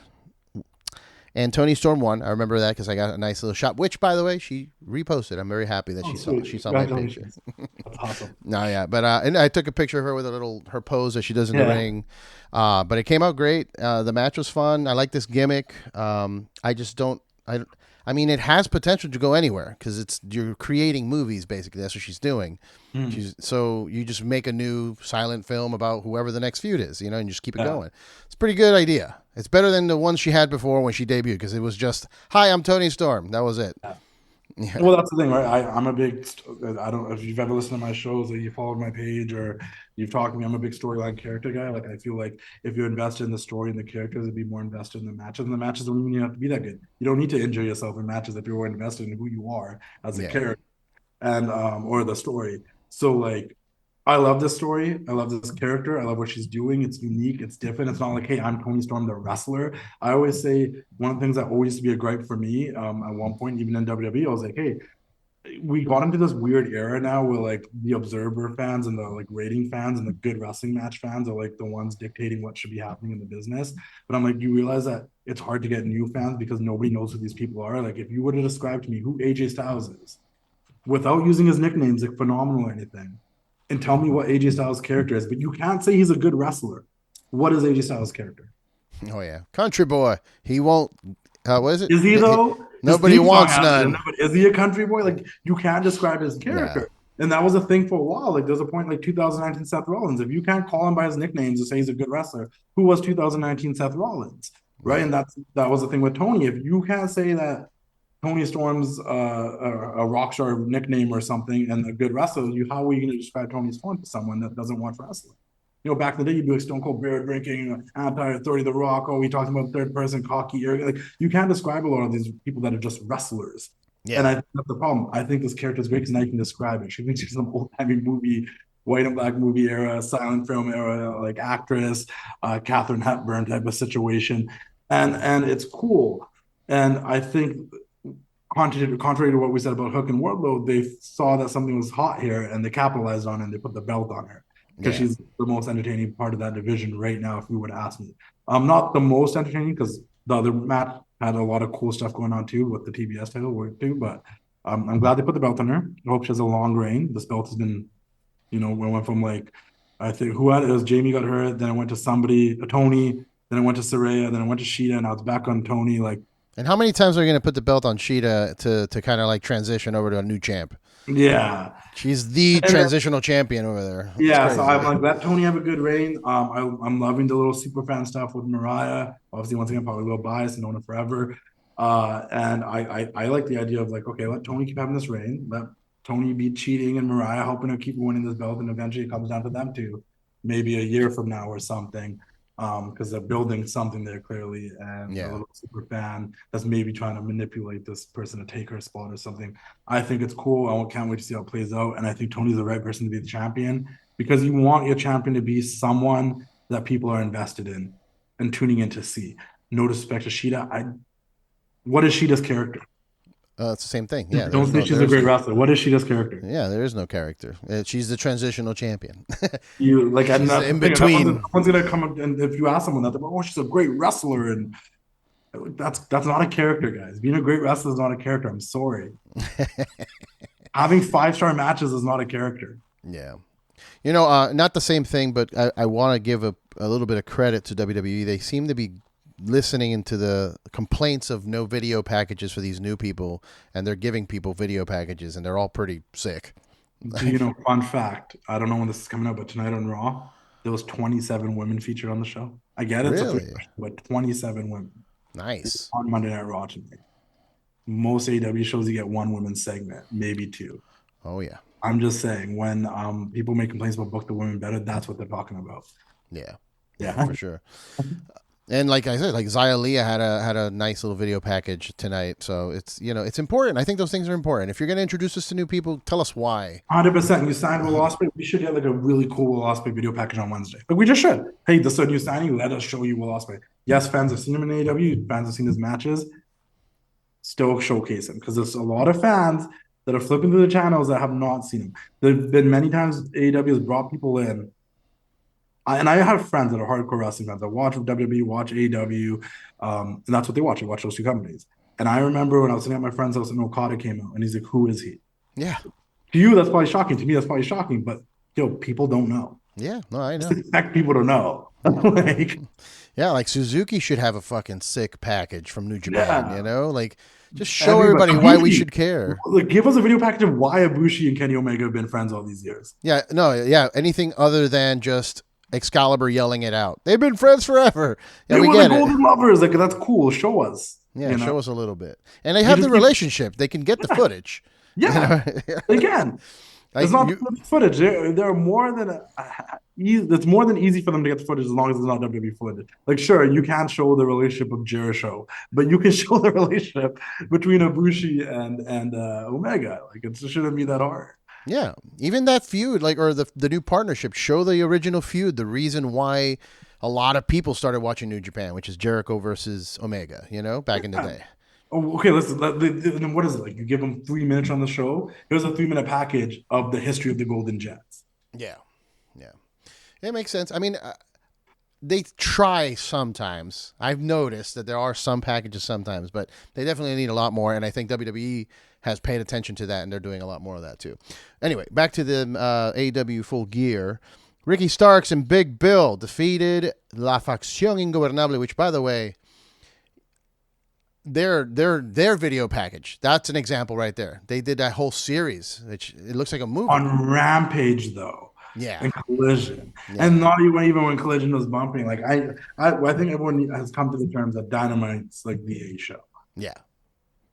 And Tony Storm won. I remember that because I got a nice little shot, which, by the way, she reposted. I'm very happy that she saw my picture. That's awesome. No, yeah, but and I took a picture of her with her pose that she does in the ring. But it came out great. The match was fun. I like this gimmick. I just don't. I mean, it has potential to go anywhere because you're creating movies basically. That's what she's doing. So you just make a new silent film about whoever the next feud is, and just keep it going. It's a pretty good idea. It's better than the one she had before when she debuted because it was just, "Hi, I'm Tony Storm." That was it. Yeah. Well, that's the thing, right? I'm a big. I don't know if you've ever listened to my shows or you followed my page or you've talked to me. I'm a big storyline character guy. Like I feel like if you're invested in the story and the characters, it'd be more invested in the matches. And the matches don't even have to be that good. You don't need to injure yourself in matches if you're invested in who you are as a character and or the story. So like, I love this story. I love this character. I love what she's doing. It's unique. It's different. It's not like, hey, I'm Tony Storm, the wrestler. I always say one of the things that always used to be a gripe for me at one point, even in WWE, I was like, hey, we got into this weird era now where like the observer fans and the like rating fans and the good wrestling match fans are like the ones dictating what should be happening in the business. But I'm like, you realize that it's hard to get new fans because nobody knows who these people are. Like if you were to describe to me who AJ Styles is without using his nicknames like Phenomenal or anything, and tell me what AJ Styles' character is, but you can't say he's a good wrestler. What is AJ Styles' character? Oh yeah, country boy. He won't. What is it? Is he though? Nobody wants none. Is he a country boy? Like you can't describe his character, and that was a thing for a while. Like there's a point like 2019 Seth Rollins. If you can't call him by his nicknames to say he's a good wrestler, who was 2019 Seth Rollins, right? And that was the thing with Tony. If you can't say that Tony Storm's a rock star nickname or something and a good wrestler, how are you going to describe Tony Storm to someone that doesn't watch wrestling? Back in the day, you'd be like Stone Cold beer drinking, anti-authority, The Rock. Oh, we talking about third person, cocky. Like you can't describe a lot of these people that are just wrestlers. Yeah. And I think that's the problem. I think this character is great because now you can describe it. She thinks she's some old-timey movie, white and black movie era, silent film era, like actress, Katharine Hepburn type of situation. And it's cool. And I think contrary to what we said about Hook and Wardlow, they saw that something was hot here and they capitalized on it and they put the belt on her because she's the most entertaining part of that division right now, if you would ask me. Not the most entertaining because the other match had a lot of cool stuff going on too with the TBS title work too, but I'm glad they put the belt on her. I hope she has a long reign. This belt has been, we went from like, I think it was Jamie got hurt, then it went to somebody, Tony, then it went to Saraya, then it went to Sheeta, now it's back on Tony. Like, and how many times are you going to put the belt on Sheeta to kind of like transition over to a new champ? Yeah, she's the transitional champion over there. Yeah, so I'm like, let Tony have a good reign. I'm loving the little super fan stuff with Mariah. Obviously, once again, probably a little biased, known her forever. And I like the idea of like, okay, let Tony keep having this reign. Let Tony be cheating and Mariah helping her keep winning this belt, and eventually it comes down to them two, maybe a year from now or something. Because they're building something there clearly, and a little super fan that's maybe trying to manipulate this person to take her spot or something. I think it's cool. I can't wait to see how it plays out. And I think Tony's the right person to be the champion, because you want your champion to be someone that people are invested in and tuning in to see. No disrespect to Sheeta. What is Sheeta's character? It's the same thing. Yeah. Don't think she's a great wrestler. What is Sheeta's character? Yeah, there is no character. She's the transitional champion. You like she's in between. Someone's gonna come up, and if you ask someone that, oh, she's a great wrestler, and that's not a character, guys. Being a great wrestler is not a character. I'm sorry. Having 5-star matches is not a character. Yeah. Not the same thing, but I want to give a little bit of credit to WWE. They seem to be listening into the complaints of no video packages for these new people, and they're giving people video packages, and they're all pretty sick. Fun fact, I don't know when this is coming out, but tonight on Raw, there was 27 women featured on the show. I get it, really? But 27 women. Nice. On Monday Night Raw tonight. Most AEW shows you get one women's segment, maybe two. Oh yeah. I'm just saying, when people make complaints about Book the Women Better, that's what they're talking about. Yeah, for sure. And like I said, like Xia Li had a nice little video package tonight. So it's it's important. I think those things are important. If you're going to introduce us to new people, tell us why. 100%. You signed Will Ospreay. We should get like a really cool Will Ospreay video package on Wednesday. Like we just should. Hey, this is a new signing. Let us show you Will Ospreay. Yes, fans have seen him in AEW. Fans have seen his matches. Still showcase him, because there's a lot of fans that are flipping through the channels that have not seen him. There've been many times AEW has brought people in. And I have friends that are hardcore wrestling fans that watch WWE, watch AEW, and that's what they watch. They watch those two companies. And I remember when I was sitting at my friend's house and Okada came out, and he's like, "Who is he?" Yeah. To you, that's probably shocking. To me, that's probably shocking. But people don't know. Yeah, no, I know. Expect people to know. Like Suzuki should have a fucking sick package from New Japan. Like just show everybody why we should care. Like, give us a video package of why Ibushi and Kenny Omega have been friends all these years. Yeah, no, yeah, anything other than just Excalibur yelling it out. They've been friends forever. Yeah, we get it. Golden Lovers. Like, that's cool. Show us. Yeah, show us a little bit. And they have the relationship. They can get the footage. Yeah, they can. It's not footage. They're more than it's more than easy for them to get the footage as long as it's not WWE footage. Like, sure, you can't show the relationship of Jericho, but you can show the relationship between Ibushi and Omega. Like, it shouldn't be that hard. Yeah, even that feud, or the new partnership, show the original feud, the reason why a lot of people started watching New Japan, which is Jericho versus Omega, back in the day. Oh, okay, listen, then what is it? Like, you give them 3 minutes on the show? Here's a 3-minute package of the history of the Golden Jets. Yeah. It makes sense. I mean, they try sometimes. I've noticed that there are some packages sometimes, but they definitely need a lot more, and I think WWE has paid attention to that, and they're doing a lot more of that too. Anyway, back to the AEW Full Gear. Ricky Starks and Big Bill defeated La Facción Ingobernable, which, by the way, their video package, that's an example right there. They did that whole series, which it looks like a movie. On Rampage, though. Yeah. And Collision. Yeah. And not even when Collision was bumping. Like, I think everyone has come to the terms that Dynamite's like the A show. Yeah.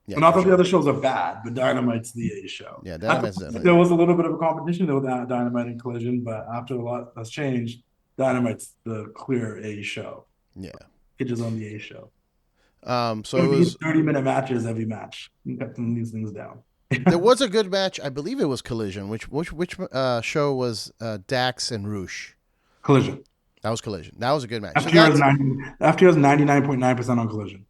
Yeah, not that the other shows are bad, but Dynamite's the A show. Yeah, Dynamite's definitely. There was a little bit of a competition with Dynamite and Collision, but after a lot has changed, Dynamite's the clear A show. Yeah. It is on the A show. So it was 30-minute matches every match. You got these things down. There was a good match. I believe it was Collision. Which show was Dax and Roosh? Collision. That was Collision. That was a good match. FTR is 99.9% on Collision.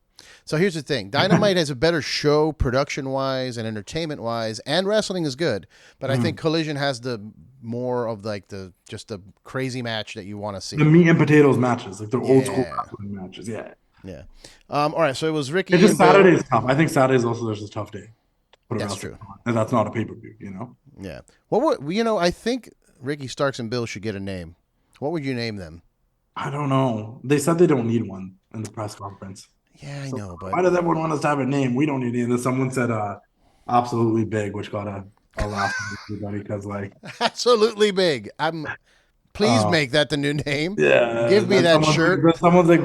So here's the thing: Dynamite has a better show, production-wise and entertainment-wise, and wrestling is good. But I think Collision has the more of like the just the crazy match that you want to The see. meat and potatoes matches, like the old school Yeah, wrestling matches. Yeah. yeah. All right, so it was It's Ricky just and Bill. Saturday's tough. I think Saturday's also just a tough day to put a That's wrestling true. on. And that's not a pay-per-view, you know? Yeah. What would you know? I think Ricky Starks and Bill should get a name. What would you name them? I don't know. They said they don't need one in the press conference. Yeah, I So know, but why does everyone want us to have a name? We don't need it. And then someone said absolutely big, which got a laugh from everybody because like absolutely big. I'm. Please uh make that the new name. yeah, Give me then that shirt. someone's like,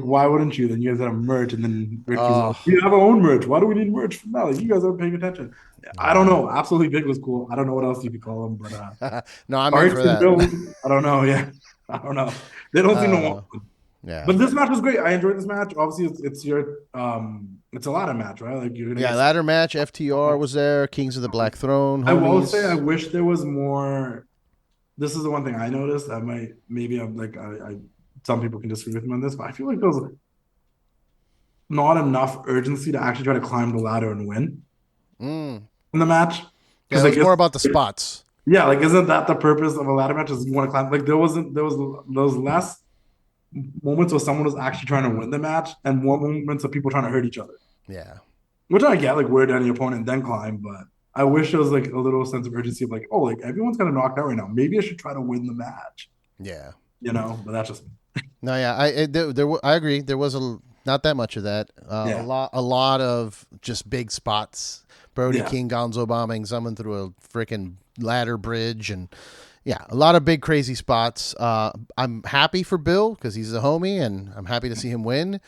why wouldn't you? Then you guys have merch, and then Ricky's like, Oh, we have our own merch. Why do we need merch from now? Like, you guys aren't paying attention. I don't yeah. know. Absolutely big was cool. I don't know what else you could call them, but No, I'm in Starks for and that. Bill, I don't know. Yeah, I don't know. They don't seem to want Uh, one. yeah. But this match was great. I enjoyed this match. Obviously, it's your it's a ladder match, right? Like you're gonna Yeah, get. ladder match. FTR was there. Kings of the Black Throne, I will say I homies. wish there was more. This is the one thing I noticed. I might maybe I'm like I some people can disagree with me on this, but I feel like there was not enough urgency to actually try to climb the ladder and win Mm. in the match. Yeah, Because it I was guess more about the spots. yeah, like isn't that the purpose of a ladder match? Is you want to climb? Like there was less moments where someone was actually trying to win the match, and more moments of people trying to hurt each other. Yeah. Which I get, like wear down your opponent then climb, but I wish there was like a little sense of urgency of like, oh, like everyone's kind of knocked out right now. Maybe I should try to win the match, Yeah. you know? But that's just No, yeah, I agree. There was not that much of that. yeah, A lot of just big spots. Brody yeah. King Gonzo bombing someone through a freaking ladder bridge, and yeah, a lot of big crazy spots. I'm happy for Bill because he's a homie, and I'm happy to see him win.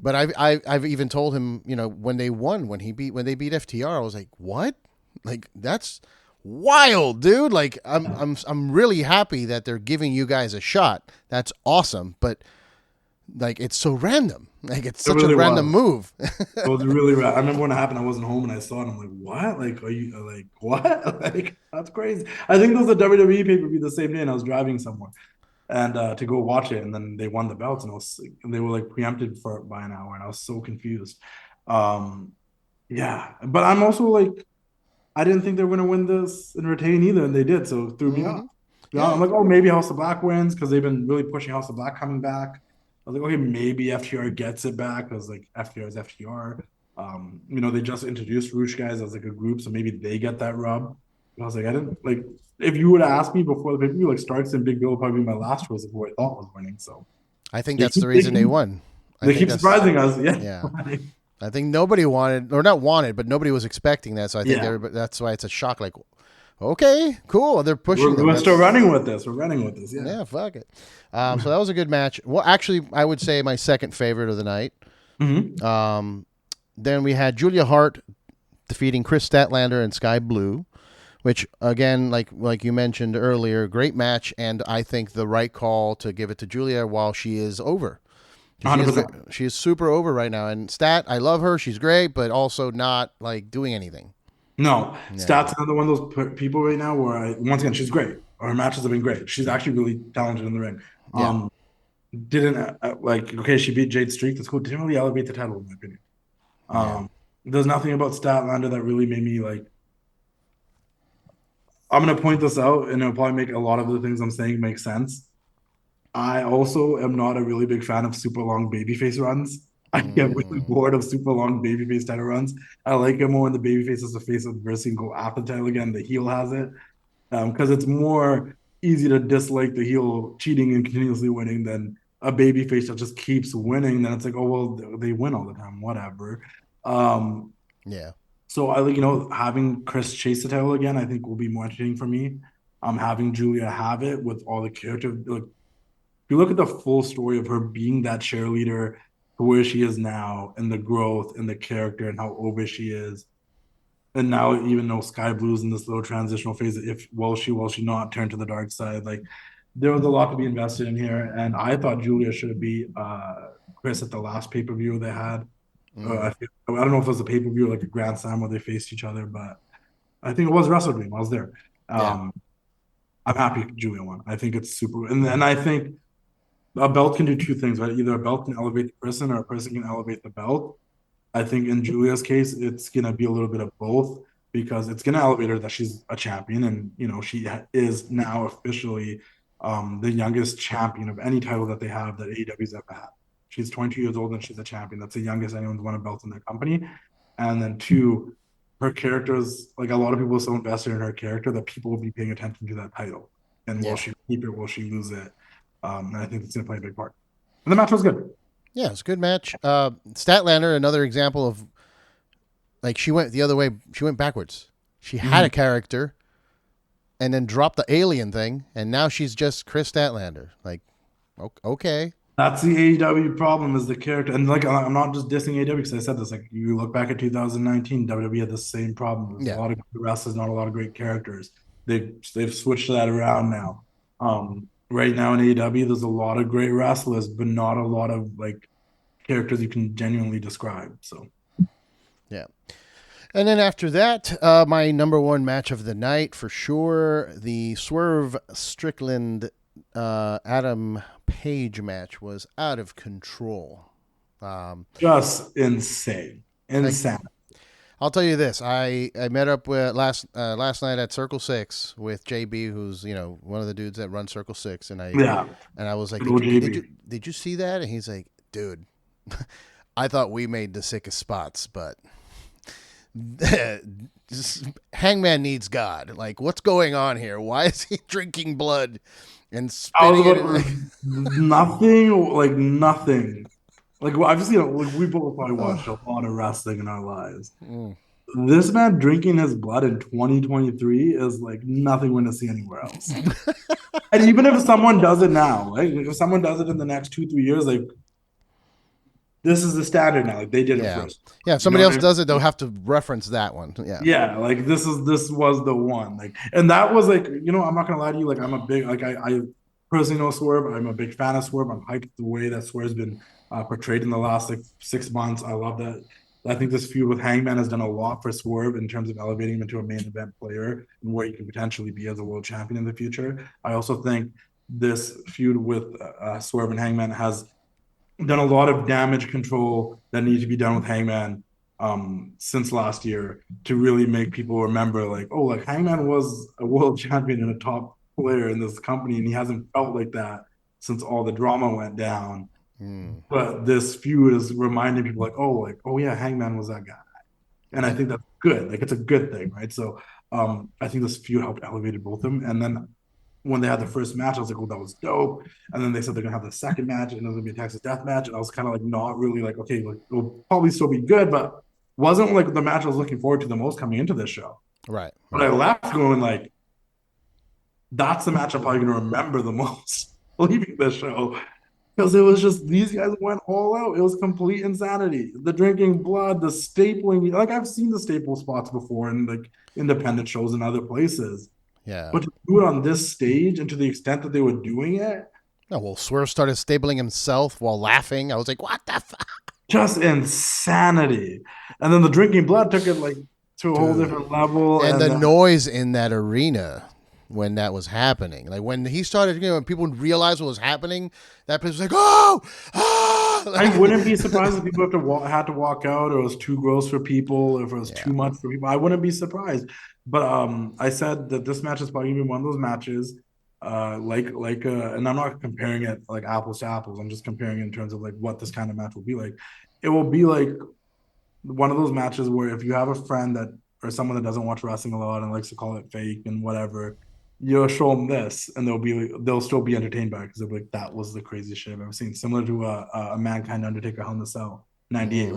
But I've even told him, when they won, when they beat FTR, I was like, what? Like that's wild, dude. Like I'm really happy that they're giving you guys a shot. That's awesome. But like it's so random. Like it's It such a really random was. move. It was really rad. I remember when it happened, I wasn't home and I saw it. I'm like, what? Like, are you like what? Like, that's crazy. I think there was a WWE pay per view the same day, and I was driving somewhere and to go watch it, and then they won the belts, and they were like preempted for it by an hour, and I was so confused. Um, yeah, but I'm also like, I didn't think they were going to win this and retain either, and they did, so it threw me off. hmm Yeah, Yeah. I'm like, oh, maybe House of Black wins because they've been really pushing House of Black coming back. I was like, okay, maybe FTR gets it back because like FTR is FTR. They just introduced Roosh guys as like a group, so maybe they get that rub. And I was like, I didn't like if you would have asked me before the pay-per-view, like Starks and Big Bill would probably be my last choice of who I thought was winning. So I think they that's the keep they reason they keep, won. I they think keep that's surprising us. Yeah. yeah. I think nobody wanted, or not wanted, but nobody was expecting that. So I think Yeah. that's why it's a shock. Like, okay, cool. They're pushing them. We're still That's running with this. We're running with this. Yeah. yeah, fuck it. So that was a good match. Well, actually, I would say my second favorite of the night. Mm-hmm. Then we had Julia Hart defeating Chris Statlander and Sky Blue, which again, like you mentioned earlier, great match, and I think the right call to give it to Julia while she is over. She is 100%. she is super over right now, and Stat, I love her. She's great, but also not like doing anything. No, Yeah, Stats another one of those people right now where once again she's great. Her matches have been great. She's actually really talented in the ring. yeah, Didn't like okay, she beat Jade Streak. That's cool. Didn't really elevate the title in my opinion. yeah. There's nothing about Statlander that really made me like. I'm gonna point this out, and it'll probably make a lot of the things I'm saying make sense. I also am not a really big fan of super long babyface runs. I get really Mm, bored of super long babyface title runs. I like it more when the babyface has the face of adversity and go after the title again. The heel has it because it's more easy to dislike the heel cheating and continuously winning than a babyface that just keeps winning. Then it's like, oh well, they win all the time, whatever. Um, yeah, so I like having Chris chase the title again. I think will be more entertaining for me. Having Julia have it with all the character like you look at the full story of her being that cheerleader to where she is now and the growth and the character and how over she is. And now even though Sky Blue's in this little transitional phase, if will she not turn to the dark side? Like there was a lot to be invested in here. And I thought Julia should have beat Chris at the last pay-per-view they had. mm, I don't know if it was a pay-per-view or like a Grand Slam where they faced each other, but I think it was Wrestle Dream. I was there. yeah. I'm happy Julia won. I think it's super and I think a belt can do two things, right? Either a belt can elevate the person or a person can elevate the belt. I think in Julia's case, it's gonna be a little bit of both because it's gonna elevate her that she's a champion, and she is now officially the youngest champion of any title that they have that AEW's ever had. She's 22 years old and she's a champion. That's the youngest anyone's won a belt in their company. And then two, her character is like a lot of people are so invested in her character that people will be paying attention to that title. And will she keep it? Will she lose it? And I think it's gonna play a big part. And the match was good. Yeah, it's a good match. Statlander, another example of like she went the other way. She went backwards. She had a character, and then dropped the alien thing, and now she's just Chris Statlander. Like, okay. That's the AEW problem is the character. And like, I'm not just dissing AEW because I said this. Like, you look back at 2019, WWE had the same problem. There's a lot of good wrestlers, not a lot of great characters. They've switched that around now. Right now in AEW, there's a lot of great wrestlers, but not a lot of like characters you can genuinely describe. So, yeah. And then after that, my number one match of the night for sure, the Swerve Strickland Adam Page match was out of control. Just insane. I'll tell you this: I met up with last night at Circle 6 with JB, who's one of the dudes that runs Circle 6, and I was like, did you see that? And he's like, dude, I thought we made the sickest spots, but Hangman needs God. Like, what's going on here? Why is he drinking blood and spitting it? Nothing. Like, I've just we both probably watched a lot of wrestling in our lives. This man drinking his blood in 2023 is like nothing we're gonna see anywhere else. And even if someone does it now, like if someone does it in the next 2-3 years, like this is the standard now. Like they did it first. Yeah, if somebody else does it, they'll have to reference that one. Yeah. Yeah, like this was the one. Like, and that was like, I'm not gonna lie to you. Like, I'm a big I personally know Swerve. I'm a big fan of Swerve. I'm hyped the way that Swerve's been portrayed in the last 6 months. I love that. I think this feud with Hangman has done a lot for Swerve in terms of elevating him into a main event player and where he can potentially be as a world champion in the future. I also think this feud with Swerve and Hangman has done a lot of damage control that needs to be done with Hangman since last year to really make people remember, like, oh, like Hangman was a world champion and a top player in this company, and he hasn't felt like that since all the drama went down. But this feud is reminding people, like, oh yeah, Hangman was that guy, and I think that's good. Like, it's a good thing, right? So I think this feud helped elevate both of them. And then when they had the first match, I was like, oh, that was dope. And then they said they're gonna have the second match, and it was gonna be a Texas Death match, and I was kind of like not really like, okay, like it'll probably still be good, but wasn't like the match I was looking forward to the most coming into this show. Right. But I left going like, that's the match I'm probably gonna remember the most leaving this show. Because it was just, these guys went all out. It was complete insanity. The drinking blood, the stapling. Like, I've seen the staple spots before in like independent shows and other places. Yeah. But to do it on this stage and to the extent that they were doing it. Oh, well, Swerve started stapling himself while laughing. I was like, what the fuck? Just insanity. And then the drinking blood took it like to a whole different level. And the noise in that arena when that was happening, like when he started, when people realized what was happening, that place was like, oh, ah! I wouldn't be surprised if people had to walk out, or it was too gross for people, or if it was too much for people. I wouldn't be surprised. But I said that this match is probably gonna be one of those matches, and I'm not comparing it like apples to apples. I'm just comparing it in terms of like what this kind of match will be like. It will be like one of those matches where if you have a friend that or someone that doesn't watch wrestling a lot and likes to call it fake and whatever, you'll show them this, and they'll still be entertained by it because they'll be like, that was the craziest shit I've ever seen. Similar to a Mankind Undertaker Hell in a Cell 98.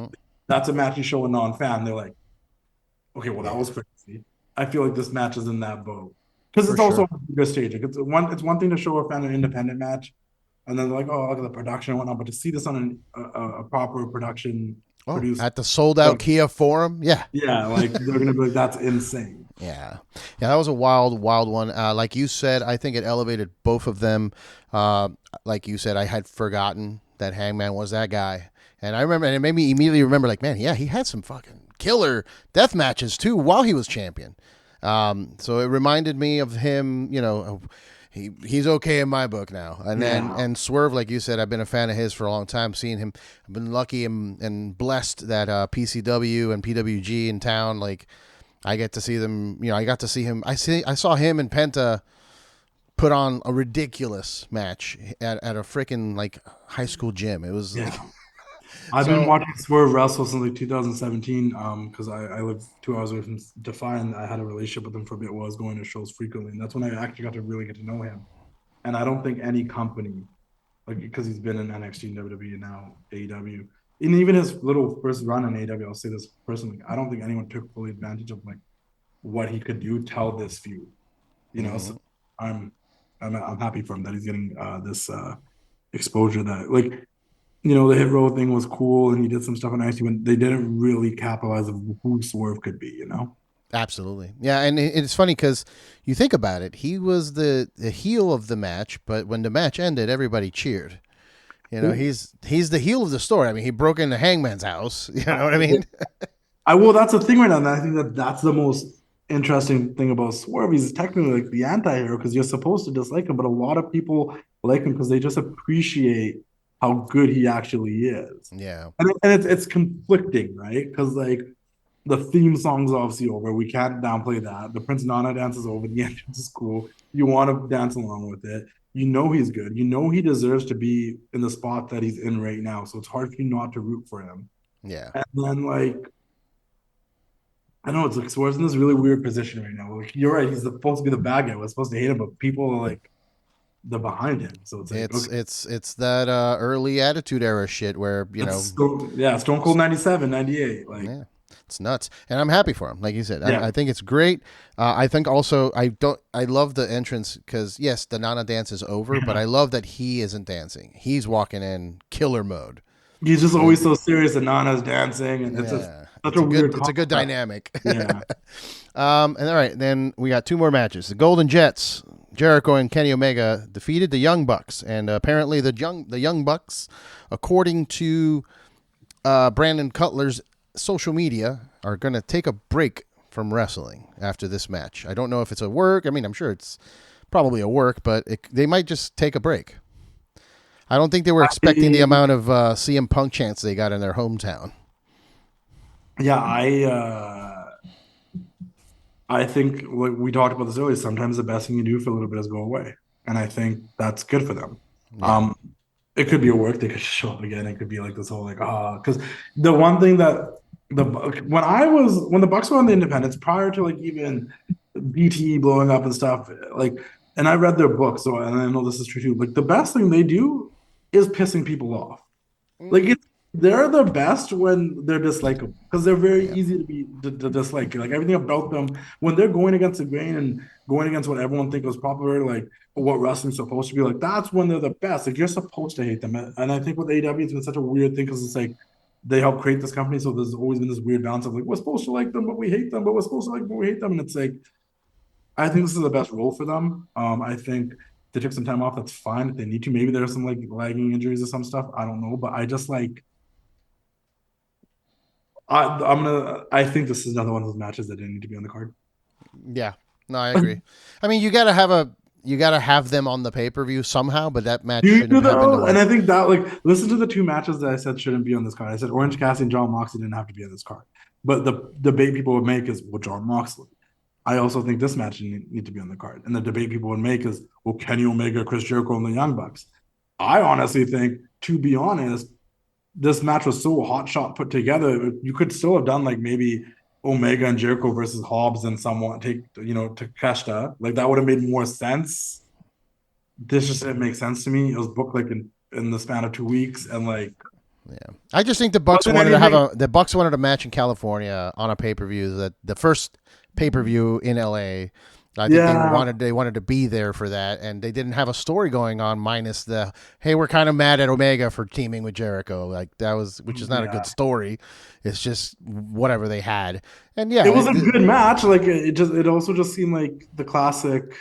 That's a match you show a non-fan. They're like, okay, well, that was crazy. I feel like this match is in that boat because it's also a bigger stage. Like, it's one thing to show a fan an independent match, and then they're like, oh, look at the production and whatnot. But to see this on a proper production produced at the sold out Kia Forum, like they're gonna be like, that's insane. Yeah, that was a wild one. Like you said, I think it elevated both of them. Like you said, I had forgotten that Hangman was that guy. And I remember, and it made me immediately remember, like, man, he had some fucking killer death matches too while he was champion. So it reminded me of him, he's okay in my book now. And then Yeah. and Swerve, like you said, I've been a fan of his for a long time. Seeing him, I've been lucky and blessed that PCW and PWG in town. Like I get to see them. I got to see him. I saw him and Penta put on a ridiculous match at a freaking like high school gym. It was like Yeah. I've been so. watching Swerve wrestle since like 2017, because I live 2 hours away from Defy, and I had a relationship with him for a bit while I was going to shows frequently, and that's when I actually got to really get to know him. And I don't think any company, like, because he's been in NXT and WWE and now AEW, and even his little first run in AEW, I'll say this personally, I don't think anyone took fully advantage of like what he could do till this feud. So I'm I'm happy for him that he's getting this exposure that like the hit row thing was cool and he did some stuff on IC when they didn't really capitalize of who Swerve could be. Absolutely. Yeah, and it's funny because you think about it. He was the heel of the match, but when the match ended, everybody cheered. He's the heel of the story. I mean, he broke into Hangman's house. You know what I mean? That's the thing right now. And I think that's the most interesting thing about Swerve. He's technically like the anti-hero because you're supposed to dislike him, but a lot of people like him because they just appreciate how good he actually is. Yeah. And it's conflicting, right? Because like the theme song's obviously over. We can't downplay that. The Prince Nana dance is over. The entrance is cool. You want to dance along with it. You know he's good. You know he deserves to be in the spot that he's in right now. So it's hard for you not to root for him. Yeah. And then like I know it's like Swerve's in this really weird position right now. Like you're right, he's supposed to be the bad guy. We're supposed to hate him, but people are like they're behind him. So it's like okay. It's that early Attitude Era shit where Stone Cold 97, 98. Like yeah, it's nuts, and I'm happy for him. Like you said, yeah. I think it's great. I think also I love the entrance because yes, the Nana dance is over, but I love that he isn't dancing. He's walking in killer mode. He's just always so serious, and Nana's dancing, and it's just such a weird. It's a good dynamic. Yeah. And all right, then we got two more matches. The Golden Jets, Jericho and Kenny Omega defeated the Young Bucks, and apparently the Young Bucks, according to Brandon Cutler's social media, are going to take a break from wrestling after this match. I don't know if it's a work. I mean, I'm sure it's probably a work, but they might just take a break. I don't think they were expecting the amount of CM Punk chants they got in their hometown. Yeah, I think like we talked about this earlier. Sometimes the best thing you do for a little bit is go away, and I think that's good for them. Yeah. It could be a work. They could show up again. It could be like this whole like because the one thing that when the Bucks were on the Independents prior to like even BT blowing up and stuff like, and I read their book, so and I know this is true too. Like the best thing they do is pissing people off. Like they're the best when they're dislikable because they're very easy to dislike. Like everything about them when they're going against the grain and going against what everyone thinks was popular, like what wrestling's supposed to be like. That's when they're the best. Like you're supposed to hate them, and I think with AEW it's been such a weird thing because it's like they helped create this company, so there's always been this weird balance of like we're supposed to like them, but we hate them, but we're supposed to like them, but we hate them, and it's like I think this is the best role for them. I think they took some time off. That's fine if they need to. Maybe there's some like lagging injuries or some stuff. I don't know, but I just like. I think this is another one of those matches that didn't need to be on the card. Yeah, no, I agree. I mean, you gotta have them on the pay-per-view somehow, but that match shouldn't have happened. And I think that like listen to the two matches that I said shouldn't be on this card. I said Orange Cassidy and John Moxley didn't have to be on this card, but the debate people would make is well John Moxley. I also think this match need to be on the card, and the debate people would make is well Kenny Omega, Chris Jericho, and the Young Bucks. I honestly think, to be honest, this match was so hot shot put together. You could still have done like maybe Omega and Jericho versus Hobbs and someone take Takeshita. Like that would have made more sense. This just didn't make sense to me. It was booked like in the span of 2 weeks, and like yeah, I just think the Bucks wanted to have the Bucks wanted a match in California on a pay-per-view, that the first pay-per-view in LA. I think they wanted to be there for that, and they didn't have a story going on minus the hey, we're kind of mad at Omega for teaming with Jericho. Like that was, which is not a good story. It's just whatever they had, and yeah, it was a good match. Like it also just seemed like the classic.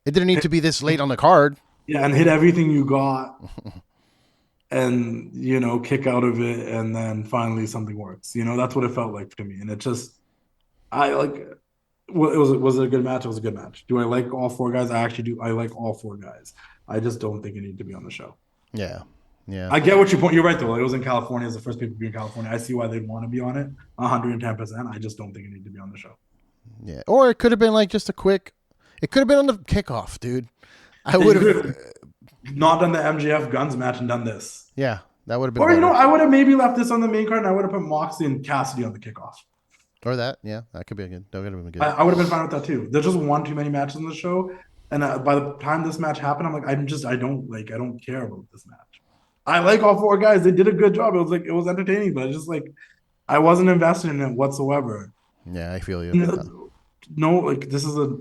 It didn't need to be this late on the card. Yeah, and hit everything you got, and kick out of it, and then finally something works. That's what it felt like to me, and it just Well, was it a good match? It was a good match. Do I like all four guys? I actually do. I like all four guys. I just don't think it needed to be on the show. Yeah. Yeah. I get what your point. You're right though. Like, it was in California. It's the first pay-per-view in California. I see why they'd want to be on it. 110%. I just don't think it needed to be on the show. Yeah. Or it could have been like just a quick. It could have been on the kickoff, dude. I They would could have. have not done the MJF Guns match and done this. Yeah, that would have been Or, better. I would have maybe left this on the main card and I would have put Moxley and Cassidy on the kickoff. Or that. Yeah, that could be good. That would have been good. I would have been fine with that too. There's just one too many matches on the show. And by the time this match happened, I'm like, I don't care about this match. I like all four guys. They did a good job. It was entertaining, but it's just like, I wasn't invested in it whatsoever. Yeah, I feel you. No, like this is a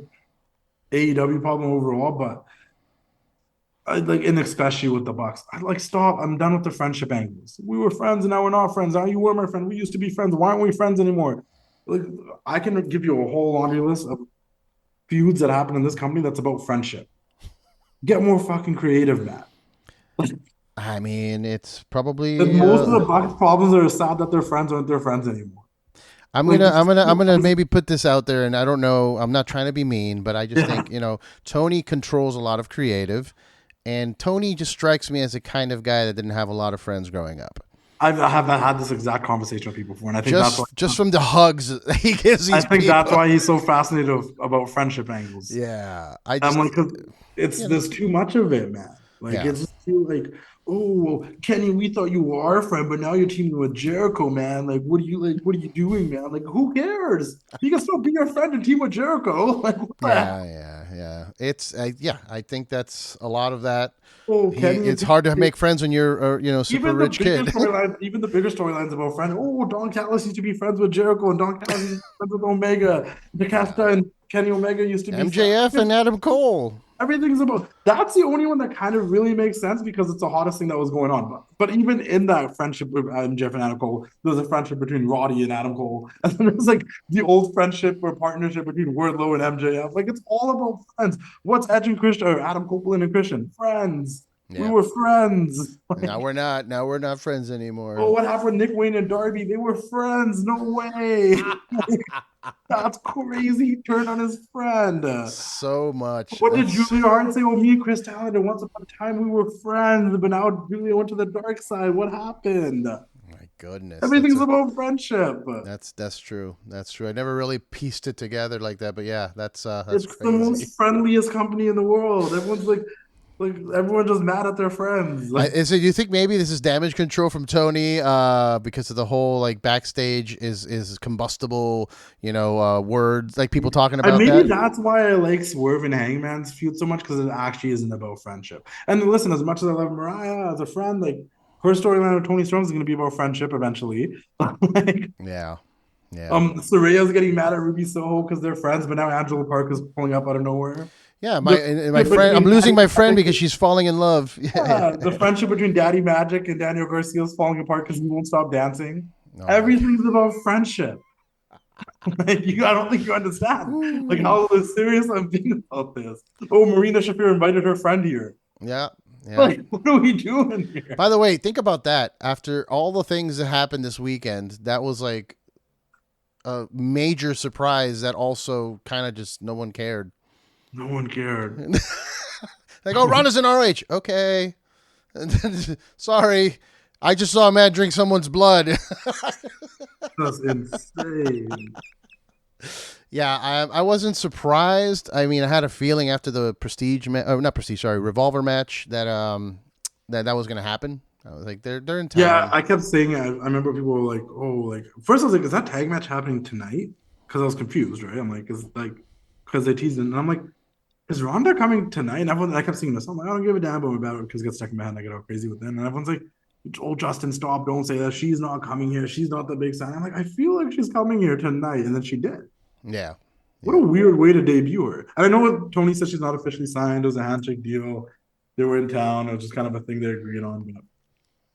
AEW problem overall, but I like, and especially with the Bucks, I like stop. I'm done with the friendship angles. We were friends and now we're not friends. Now you were my friend. We used to be friends. Why aren't we friends anymore? Like, I can give you a whole laundry list of feuds that happen in this company that's about friendship. Get more fucking creative, man. I mean, it's probably Most of the Bucks problems are sad that their friends aren't their friends anymore. I'm gonna maybe put this out there, and I don't know. I'm not trying to be mean, but I just think Tony controls a lot of creative, and Tony just strikes me as a kind of guy that didn't have a lot of friends growing up. I have had this exact conversation with people before, and I think that's why, just from the hugs he gives these I think people. that's why he's so fascinated about friendship angles. Yeah, I'm like, 'cause there's too much of it, man. Like it's just too like, oh, Kenny, we thought you were our friend, but now you're teaming with Jericho, man. Like, what are you doing, man? Like, who cares? You can still be your friend and team with Jericho. Like, what the heck? Yeah. It's I think that's a lot of that. Oh, Kenny, it's hard to make friends when you're super even rich kid. Even the bigger storylines about friends. Oh, Don Callis used to be friends with Jericho, and Don Callis used to be friends with Omega. DeCasta and Kenny Omega used to be MJF and Adam Cole. Everything's about that's the only one that kind of really makes sense because it's the hottest thing that was going on. But even in that friendship with Jeff and Adam Cole, there's a friendship between Roddy and Adam Cole. And then there's like the old friendship or partnership between Wardlow and MJF. Like it's all about friends. What's Edge and Christian or Adam Copeland and Christian? Friends. Yeah. We were friends. Like, now we're not. Now we're not friends anymore. Oh, what happened with Nick Wayne and Darby? They were friends. No way. That's crazy. He turned on his friend. So much. What did Julia Hart say? Oh, me and Chris Tallander, once upon a time we were friends, but now Julia went to the dark side. What happened? My goodness. Everything's about friendship. That's true. That's true. I never really pieced it together like that, but yeah, that's it's crazy. The most friendliest company in the world. Everyone's like everyone's just mad at their friends. Is it? You think maybe this is damage control from Tony because of the whole like backstage is combustible, words like people talking about. Maybe that's why I like Swerve and Hangman's feud so much because it actually isn't about friendship. And listen, as much as I love Mariah as a friend, like her storyline with Tony Storm is going to be about friendship eventually. Yeah. Soraya's getting mad at Ruby Soho because they're friends, but now Angela Park is pulling up out of nowhere. Yeah, my friend. I'm losing my friend because she's falling in love. Yeah, the friendship between Daddy Magic and Daniel Garcia is falling apart because he won't stop dancing. No. Everything's about friendship. I don't think you understand. Like how serious I'm being about this. Oh, Marina Shafir invited her friend here. Yeah. Like, what are we doing here? By the way, think about that. After all the things that happened this weekend, that was like a major surprise that also kind of just no one cared. No one cared. Like, oh, Ronda's in ROH. Okay. Sorry. I just saw a man drink someone's blood. That's insane. Yeah, I wasn't surprised. I mean, I had a feeling after the Revolver match that that was going to happen. I was like, they're in town. Yeah, I kept saying, I remember people were like, oh, like, first I was like, is that tag match happening tonight? Because I was confused, right? I'm like, because they teased it, and I'm like, is Ronda coming tonight? And I kept seeing this. I'm like, I don't give a damn about it because it gets stuck in my head and I get all crazy with it. And everyone's like, oh, Justin, stop. Don't say that. She's not coming here. She's not the big sign. I'm like, I feel like she's coming here tonight. And then she did. Yeah. What a weird way to debut her. And I know what Tony said she's not officially signed. It was a handshake deal. They were in town. It was just kind of a thing they agreed on. But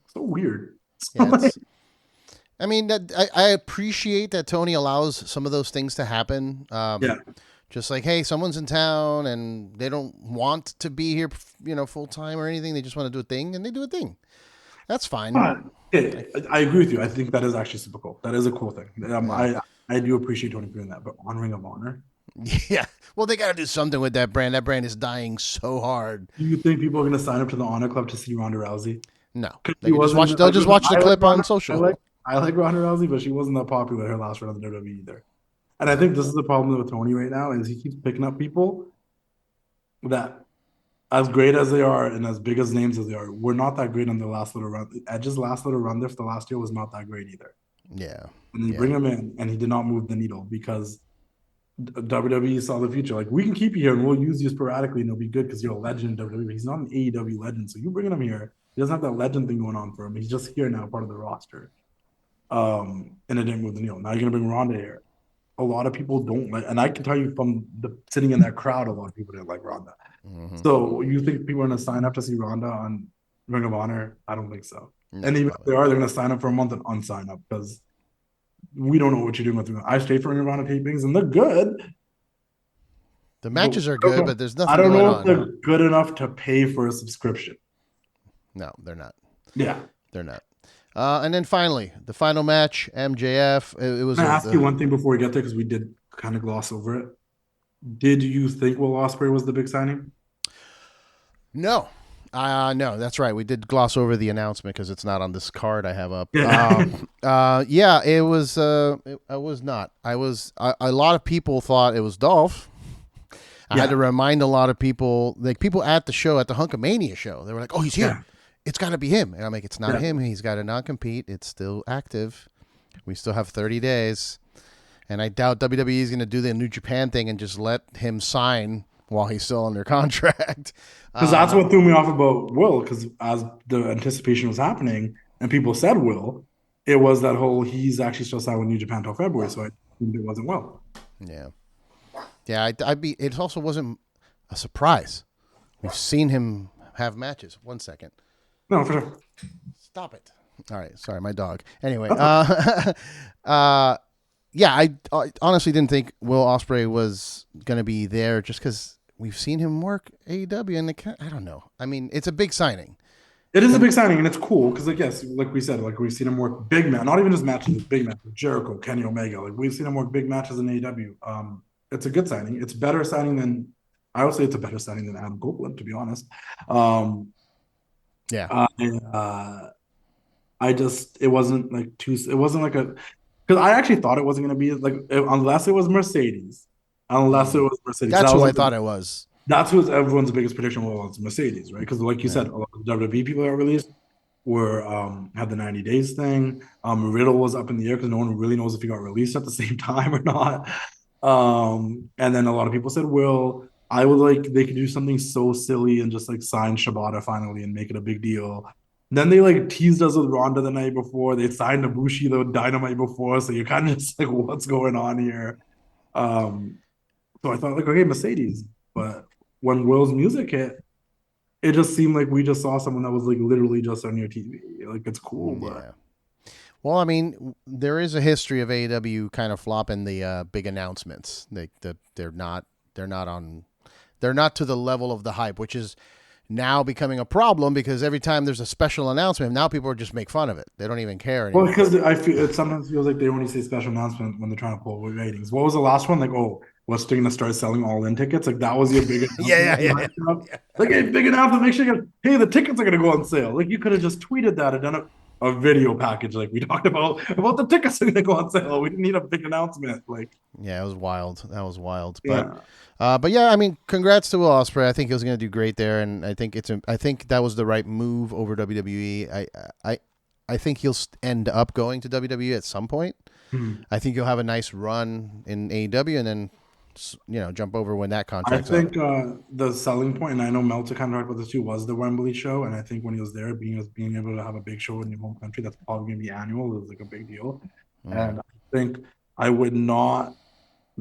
so weird. Yeah, I mean, I appreciate that Tony allows some of those things to happen. Yeah. Just like, hey, someone's in town and they don't want to be here, full time or anything. They just want to do a thing, and they do a thing. That's fine. I agree with you. I think that is actually super cool. That is a cool thing. I do appreciate Tony doing that. But on Ring of Honor, Yeah. Well, they got to do something with that brand. That brand is dying so hard. Do you think people are going to sign up to the Honor Club to see Ronda Rousey? No, Because they she can just wasn't watch. They'll like, just listen, watch the I like clip on Ronda, social. I like Ronda Rousey, but she wasn't that popular her last run of the WWE either. And I think this is the problem with Tony right now is he keeps picking up people that, as great as they are and as big as names as they are, were not that great on the last little run. Edge's last little run there for the last year was not that great either. Yeah. And you Yeah. bring him in, and he did not move the needle because WWE saw the future. Like, we can keep you here and we'll use you sporadically and it'll be good because you're a legend in WWE. He's not an AEW legend. So you bringing him here, he doesn't have that legend thing going on for him. He's just here now, part of the roster. And it didn't move the needle. Now you're going to bring Ronda here. A lot of people don't like, and I can tell you from the sitting in that crowd, a lot of people didn't like Ronda. Mm-hmm. So you think people are going to sign up to see Ronda on Ring of Honor? I don't think so. No, And even if they are, they're going to sign up for a month and unsign up because we don't know what you're doing with them. I stayed for Ring of Honor tapings and they're good. the matches are good, but there's I nothing don't going know if on. they're good enough to pay for a subscription. No, they're not. Yeah. They're not. And then finally, the final match, MJF. It was. Can I ask you one thing before we get there because we did kind of gloss over it? Did you think Will Ospreay was the big signing? No. No, that's right. We did gloss over the announcement because it's not on this card I have up. Yeah. Yeah, it was. I was not. I was. A lot of people thought it was Dolph. I had to remind a lot of people, like people at the show, at the Hunkamania show, they were like, "Oh, he's here. Yeah. It's got to be him." And I'm like, "It's not him. He's got to non-compete. It's still active. We still have 30 days." And I doubt WWE is going to do the New Japan thing and just let him sign while he's still under contract. Because that's what threw me off about Will, because as the anticipation was happening and people said Will, it was that whole he's actually still signed with New Japan until February, so I think it wasn't Will. Yeah. Yeah, it also wasn't a surprise. We've seen him have matches. 1 second. No, for sure. Stop it. All right, sorry, my dog. Anyway, yeah, I honestly didn't think Will Ospreay was going to be there just because we've seen him work AEW, and I don't know. I mean, it's a big signing. It is a big signing, and it's cool because, like, yes, like we said, like we've seen him work big match, not even just matches, big matches. Jericho, Kenny Omega, like we've seen him work big matches in AEW. It's a good signing. It's better signing than I would say. It's a better signing than Adam Copeland, to be honest. Yeah. I just it wasn't like too. It wasn't like a because I actually thought it wasn't going to be like unless it was Mercedes. Unless it was Mercedes. That's that what was I thought it was. That's who everyone's biggest prediction was Mercedes, right? Because like you said, a lot of WWE people that were released were had the 90 days thing. Riddle was up in the air because no one really knows if he got released at the same time or not. And then a lot of people said, "Will." I would like they could do something so silly and just like sign Shibata finally and make it a big deal. Then they like teased us with Ronda the night before. They signed Ibushi the Dynamite before, so you're kind of just like, what's going on here? So I thought like, okay, Mercedes, but when Will's music hit, it just seemed like we just saw someone that was like literally just on your TV. Like it's cool, but yeah. Well, I mean, there is a history of AEW kind of flopping the big announcements. They're not to the level of the hype, which is now becoming a problem because every time there's a special announcement, now people just make fun of it. They don't even care anymore. Well, because I feel it sometimes feels like they only say special announcement when they're trying to pull ratings. What was the last one? Like, oh, what's going to start selling all-in tickets? Like that was your big announcement. yeah. Like, hey, big announcement. Make sure hey, the tickets are going to go on sale. Like you could have just tweeted that and done a video package like we talked about the tickets are going to go on sale. We didn't need a big announcement. Like, yeah, it was wild. That was wild. Yeah. But yeah, I mean, congrats to Will Ospreay. I think he was going to do great there, and I think that was the right move over WWE. I think he'll end up going to WWE at some point. I think he'll have a nice run in AEW, and then jump over when that contract's up. I think the selling point, and I know Meltzer kind of talked about this too, was the Wembley show, and I think when he was there, being able to have a big show in your home country that's probably going to be annual is like a big deal. And I think I would not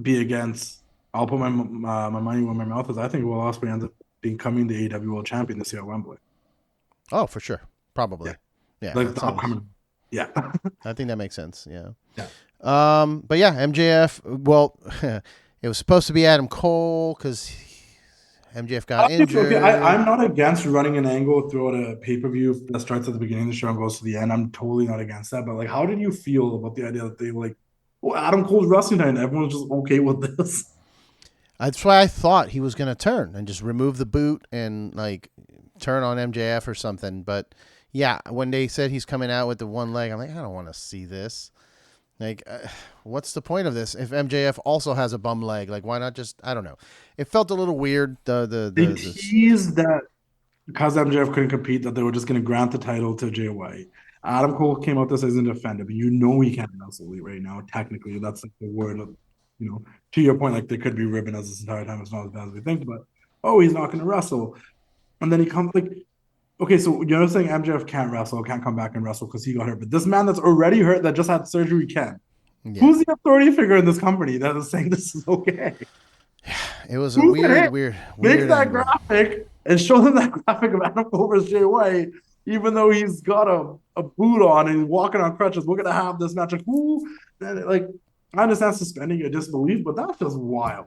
be against. I'll put my money where my mouth is. I think Will Ospreay ends up becoming the AEW World Champion this year at Wembley. Oh, for sure, probably. Yeah, like the upcoming. Yeah, I think that makes sense. Yeah. Yeah. But yeah, MJF. Well, it was supposed to be Adam Cole because MJF got injured. Okay. I'm not against running an angle throughout a pay-per-view that starts at the beginning of the show and goes to the end. I'm totally not against that. But like, how did you feel about the idea that they like, Adam Cole's wrestling tonight and everyone's just okay with this? That's why I thought he was going to turn and just remove the boot and like turn on MJF or something. But yeah, when they said he's coming out with the one leg, I'm like, I don't want to see this. Like, what's the point of this if MJF also has a bum leg? Like, why not just? I don't know. It felt a little weird. They teased that because MJF couldn't compete, that they were just going to grant the title to Jay White. Adam Cole came out this as an defender, but he can't wrestle right now. Technically, that's like the word of, to your point, like they could be ribbing us this entire time. It's not as bad as we think, but he's not going to wrestle. And then he comes like, okay, so you're saying MJF can't wrestle, can't come back and wrestle because he got hurt. But this man that's already hurt, that just had surgery, can. Yeah. Who's the authority figure in this company that is saying this is okay? It was a weird. Make that graphic and show them that graphic of Adam Cole versus Jay White, even though he's got a boot on and he's walking on crutches. We're gonna have this match. Like, who? Like, I understand suspending your disbelief, but that's just wild.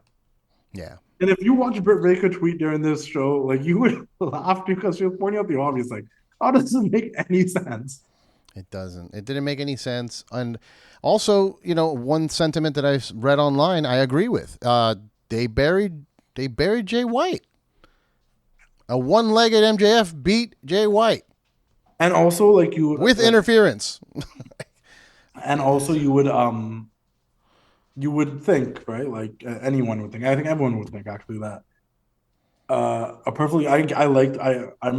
Yeah. And if you watch Britt Baker tweet during this show, like you would laugh because she was pointing out the obvious. Like, how does this make any sense? It doesn't. It didn't make any sense. And also, one sentiment that I read online, I agree with. They buried Jay White. A one-legged MJF beat Jay White. And also, like with interference. And also, you would think, right? Like anyone would think. I think everyone would think actually that I'm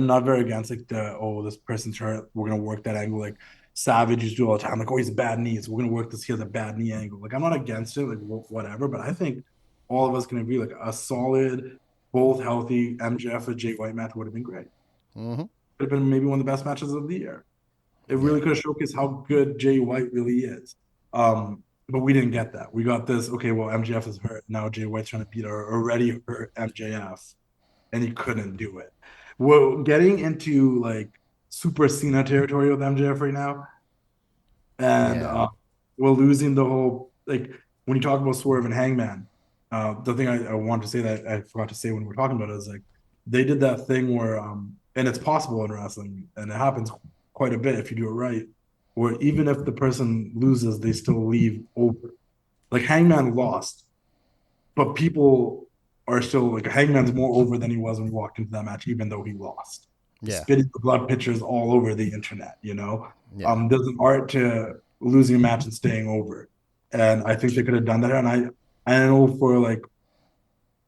not very against like this person's hurt. We're gonna work that angle. Like Savage used to do all the time. Like, he's a bad knee, so we're gonna work this. He has a bad knee angle. Like, I'm not against it. Like whatever. But I think all of us can agree like a solid, both healthy MJF and Jay White match would have been great. Mm-hmm. Would have been maybe one of the best matches of the year. It really could have showcased how good Jay White really is. But we didn't get that. We got this, okay, well, MJF is hurt. Now Jay White's trying to beat our already hurt MJF, and he couldn't do it. We're getting into, like, Super Cena territory with MJF right now. And we're losing the whole, like, when you talk about Swerve and Hangman, the thing I wanted to say that I forgot to say when we were talking about it is, like, they did that thing where, and it's possible in wrestling, and it happens quite a bit if you do it right, where even if the person loses, they still leave over. Like Hangman lost, but people are still like Hangman's more over than he was when he walked into that match, even though he lost. Yeah. Spitting the blood pictures all over the internet, Yeah. There's an art to losing a match and staying over. And I think they could have done that. And I know for like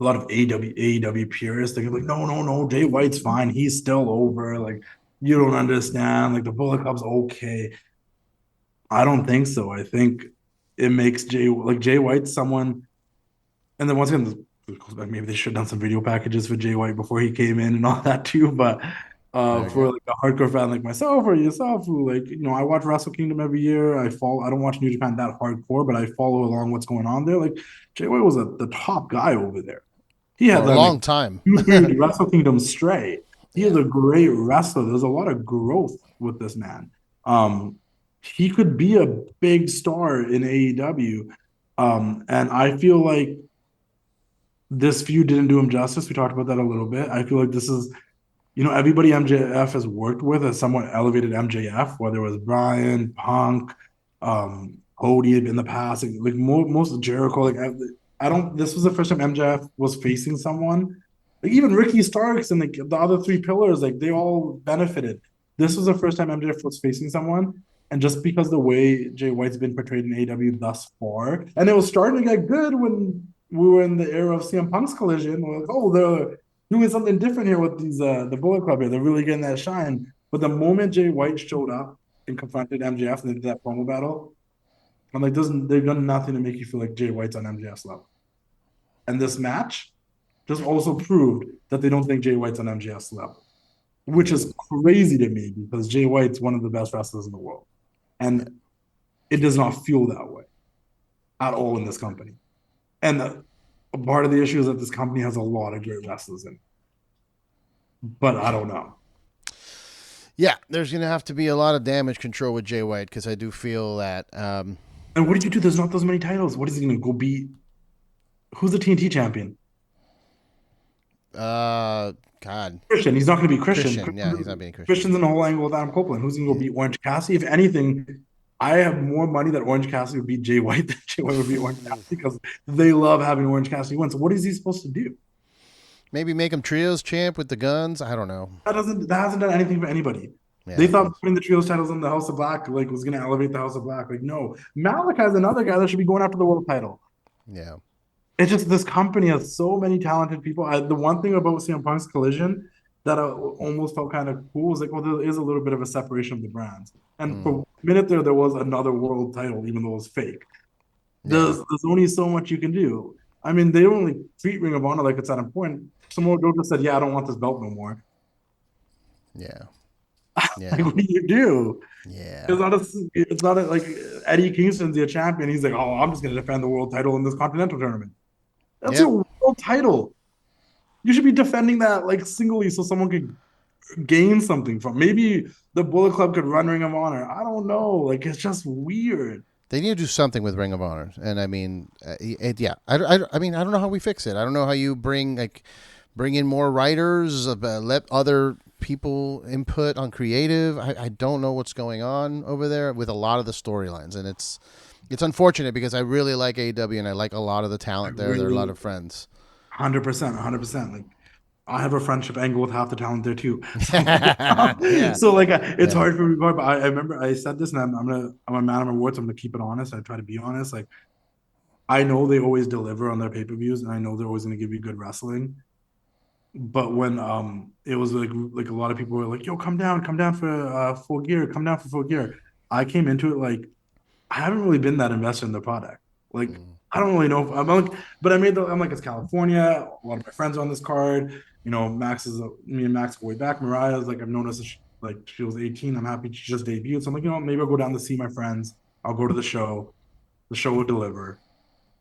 a lot of AEW purists, they're like, no, Jay White's fine. He's still over. Like, you don't understand. Like, the Bullet Club's okay. I don't think so. I think it makes Jay White someone. And then once again, maybe they should have done some video packages for Jay White before he came in and all that too. But for like a hardcore fan like myself or yourself, who I watch Wrestle Kingdom every year. I don't watch New Japan that hardcore, but I follow along what's going on there. Like, Jay White was the top guy over there. He had for a long time. Wrestle Kingdom straight. He is a great wrestler. There's a lot of growth with this man. He could be a big star in AEW. And I feel like this feud didn't do him justice. We talked about that a little bit. I feel like this is, everybody MJF has worked with has somewhat elevated MJF, whether it was Bryan, Punk, Cody in the past, like most of Jericho. Like, this was the first time MJF was facing someone. Like, even Ricky Starks and the other three pillars, like, they all benefited. This was the first time MJF was facing someone. And just because the way Jay White's been portrayed in AEW thus far, and it was starting to get good when we were in the era of CM Punk's collision. We're like, they're doing something different here with these the Bullet Club here. They're really getting that shine. But the moment Jay White showed up and confronted MJF and they did that promo battle, I'm like, they've done nothing to make you feel like Jay White's on MJF's level. And this match just also proved that they don't think Jay White's on MJF's level, which is crazy to me because Jay White's one of the best wrestlers in the world. And it does not feel that way at all in this company. And a part of the issue is that this company has a lot of great wrestlers in it. But I don't know. Yeah, there's going to have to be a lot of damage control with Jay White because I do feel that. And what did you do? There's not those many titles. What is he going to go beat? Who's the TNT champion? God. Christian. He's not going to be Christian. Yeah, he's not being Christian. Christian's in the whole angle with Adam Copeland. Who's going to go beat Orange Cassidy? If anything, I have more money that Orange Cassidy would beat Jay White than Jay White would beat Orange Cassidy because they love having Orange Cassidy win. So what is he supposed to do? Maybe make him trios champ with the guns. I don't know. That hasn't done anything for anybody. They Yeah, thought putting the trios titles in the House of Black like was gonna elevate the House of Black. Like, no. Malik has another guy that should be going after the world title. yeah, It's just this company has so many talented people. The one thing about CM Punk's Collision that I almost felt kind of cool was like, well, there is a little bit of a separation of the brands. And mm, for a minute there was another world title, even though it was fake. yeah, There's only so much you can do. I mean, they don't really treat Ring of Honor like it's that important. Samoa Joe just said, "Yeah, I don't want this belt no more." yeah, Like, yeah, what do you do? yeah, It's not like Eddie Kingston's your champion. He's like, "Oh, I'm just going to defend the world title in this Continental tournament." That's yep. your world title. You should be defending that like singly so someone could gain something from. Maybe the Bullet Club could run Ring of Honor. I don't know. Like, it's just weird. They need to do something with Ring of Honor, and I mean, yeah. I mean, I don't know how we fix it. I don't know how you bring in more writers, let other people input on creative. I don't know what's going on over there with a lot of the storylines, and it's unfortunate because I really like AEW and I like a lot of the I talent there. There are a lot really, of friends. 100%, 100%. Like, I have a friendship angle with half the talent there too. So, Yeah, so like, it's yeah, hard for me. But I remember I said this, and I'm a man of my words. I'm gonna keep it honest. I try to be honest. Like, I know they always deliver on their pay-per-views, and I know they're always gonna give you good wrestling. But when it was like a lot of people were like, "Yo, come down for Full Gear, come down for Full Gear." I came into it like I haven't really been that invested in the product. Like, mm, I don't really know if I'm like, but I'm like, it's California. A lot of my friends are on this card. You know, me and Max go way back. Mariah's like, I've known her since she was 18. I'm happy she just debuted. So I'm like, maybe I'll go down to see my friends. I'll go to the show. The show will deliver.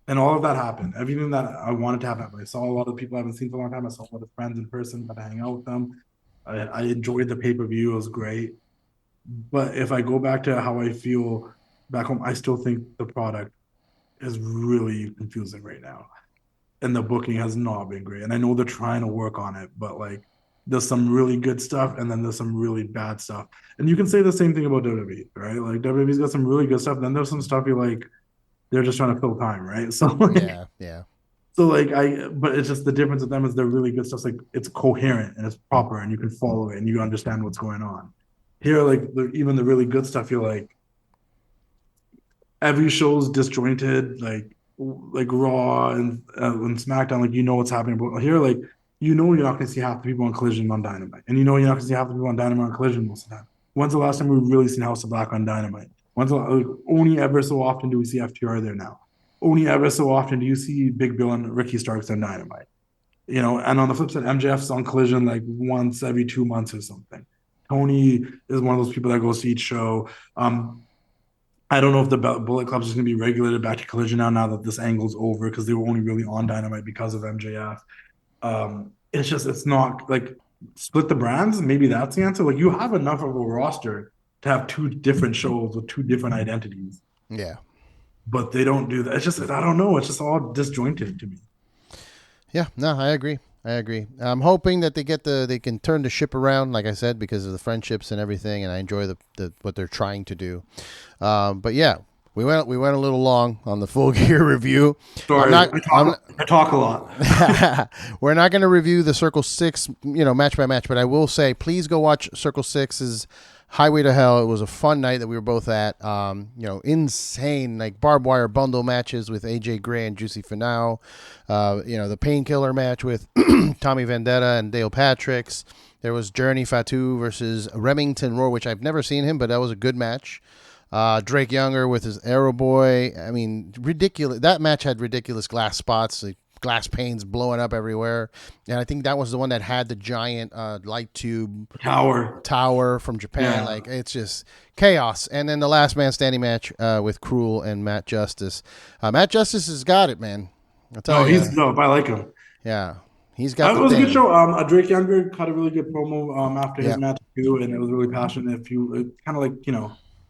And all of that happened. Everything that I wanted to happen. I saw a lot of people I haven't seen for a long time. I saw a lot of friends in person, got to hang out with them. I enjoyed the pay-per-view. It was great. But if I go back to how I feel back home, I still think the product is really confusing right now. And the booking has not been great. And I know they're trying to work on it, but like there's some really good stuff and then there's some really bad stuff. And you can say the same thing about WWE, right? Like WWE's got some really good stuff. Then there's some stuff you're like, they're just trying to fill time, right? yeah, yeah, But it's just the difference with them is they're really good stuff. Like it's coherent and it's proper and you can follow it and you understand what's going on. Here, like even the really good stuff, you're like, every show's disjointed, like Raw and SmackDown, like what's happening. But here, like you're not going to see half the people on Collision on Dynamite, and you're not going to see half the people on Dynamite on Collision most of the time. When's the last time we really seen House of Black on Dynamite? Only ever so often do we see FTR there now. Only ever so often do you see Big Bill and Ricky Starks on Dynamite. And on the flip side, MJF's on Collision like once every 2 months or something. Tony is one of those people that goes to each show. I don't know if the Bullet Club's just going to be regulated back to Collision now that this angle's over because they were only really on Dynamite because of MJF. It's not like split the brands. Maybe that's the answer. Like you have enough of a roster to have two different shows with two different identities, yeah. but they don't do that. It's just I don't know. It's just all disjointed to me. Yeah, no, I agree. I agree. I'm hoping that they can turn the ship around, like I said, because of the friendships and everything, and I enjoy the what they're trying to do. But yeah, we went a little long on the Full Gear review. I'm Sorry, not. I talk a lot. We're not going to review the Circle Six, match by match, but I will say, please go watch Circle Six's Highway to Hell. It was a fun night that we were both at. Insane, like barbed wire bundle matches with AJ Gray and Juicy Finau. The Painkiller match with Tommy Vendetta and Dale Patricks. There was Journey Fatu versus Remington Roar, which I've never seen him, but that was a good match. Drake Younger with his Arrow Boy. I mean, ridiculous. That match had ridiculous glass spots, like glass panes blowing up everywhere. And I think that was the one that had the giant light tube tower from Japan. Yeah. Like, it's just chaos. And then the last man standing match with Cruel and Matt Justice. Matt Justice has got it, man. I'll tell you. He's dope. I like him. Yeah. He's got It the was a good thing. show. Drake Younger cut a really good promo after his Yeah. match too, and it was really passionate. It kind of like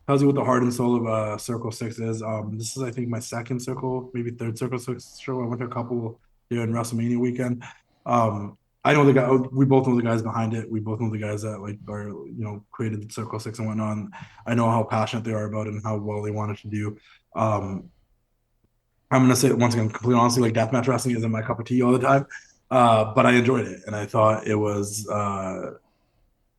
tells you what the heart and soul of Circle Six is. This is I think my second Circle, maybe third Circle Six show. I went to a couple here in WrestleMania weekend. I know the guy. We both know the guys behind it. We both know the guys that like are created Circle Six and whatnot. And I know how passionate they are about it and how well they wanted to do. Um, I'm gonna say it once again, completely honestly, like deathmatch wrestling isn't my cup of tea all the time, but I enjoyed it and I thought it was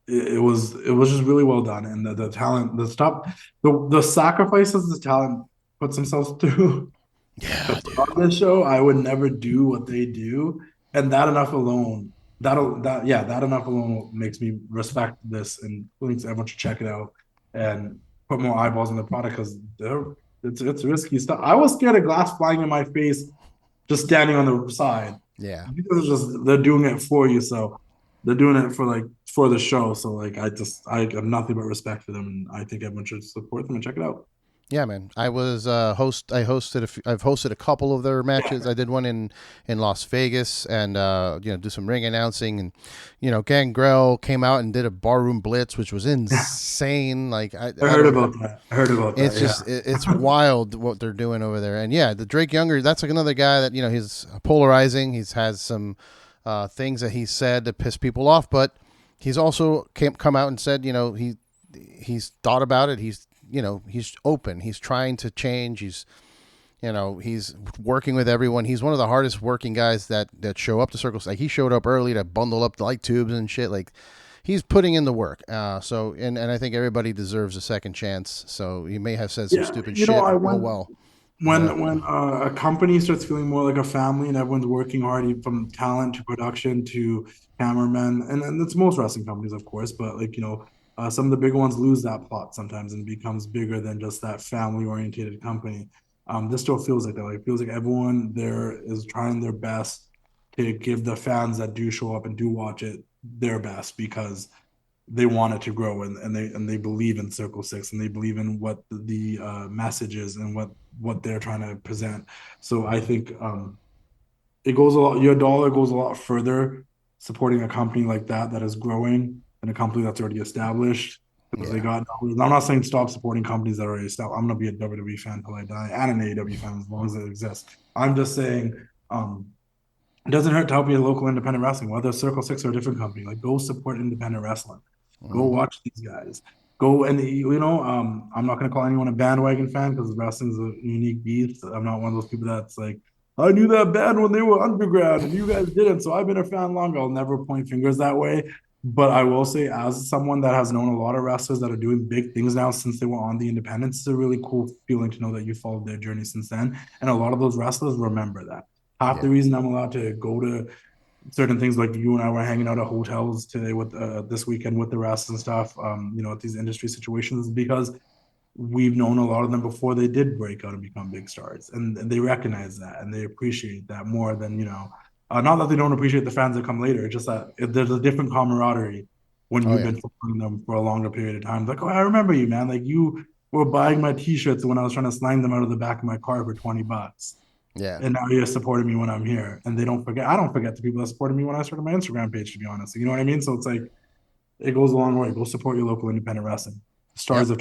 just really well done and the talent, the sacrifices the talent puts themselves through to Yeah, put dude. on this show, I would never do what they do, and that enough alone, that enough alone makes me respect this and thinks everyone should check it out and put more eyeballs on the product because it's risky stuff. I was scared of glass flying in my face just standing on the side. Yeah. Because it's just they're doing it for you, so they're doing it for like for the show. So like I have nothing but respect for them, and I think everyone should support them and check it out. Yeah, man. I was host. I hosted. I've hosted a couple of their matches. Yeah, I did one in Las Vegas, and do some ring announcing, and Gangrel came out and did a barroom blitz, which was insane. Like I I heard don't. about that. I heard about that. It's Yeah, just it's wild what they're doing over there, and yeah, the Drake Younger. That's like another guy that he's polarizing. He's has some things that he said to piss people off, but he's also come out and said he's thought about it. He's open. He's trying to change. He's working with everyone. He's one of the hardest working guys that show up to circles. Like he showed up early to bundle up the light tubes and shit. Like he's putting in the work. And I think everybody deserves a second chance. So he may have said some yeah. stupid You know, shit. I Oh went well. But when a company starts feeling more like a family and everyone's working hard from talent to production to cameramen, and it's most wrestling companies, of course, but like some of the bigger ones lose that plot sometimes and becomes bigger than just that family oriented company. This still feels like that. Like it feels like everyone there is trying their best to give the fans that do show up and do watch it their best because they want it to grow and they believe in Circle Six and they believe in what the message is and what they're trying to present. So I think it goes a lot. Your dollar goes a lot further supporting a company like that is growing than a company that's already established because they yeah, got dollars. I'm not saying stop supporting companies that are already established. I'm gonna be a WWE fan till I die and an AEW fan as long as it exists. I'm just saying it doesn't hurt to help your local independent wrestling, whether it's Circle Six or a different company. Like, go support independent wrestling. Go hmm watch these guys. Go and I'm not gonna call anyone a bandwagon fan because wrestling's a unique beast. I'm not one of those people that's like, I knew that band when they were underground and you guys didn't, so I've been a fan longer. I'll never point fingers that way. But I will say, as someone that has known a lot of wrestlers that are doing big things now since they were on the independents, it's a really cool feeling to know that you followed their journey since then. And a lot of those wrestlers remember that. Half the yeah, reason I'm allowed to go to certain things like you and I were hanging out at hotels today with this weekend with the rest and stuff, at these industry situations is because we've known a lot of them before they did break out and become big stars. And they recognize that and they appreciate that more than, not that they don't appreciate the fans that come later. It's just that there's a different camaraderie when oh you've yeah, been following them for a longer period of time. Like, oh, I remember you, man. Like you were buying my t-shirts when I was trying to slang them out of the back of my car for $20 yeah. and now you're supporting me when I'm here. And they don't forget. I don't forget the people that supported me when I started my Instagram page, to be honest. You know what I mean? So it's like it goes a long way. Go support your local independent wrestling. Yep. Stars of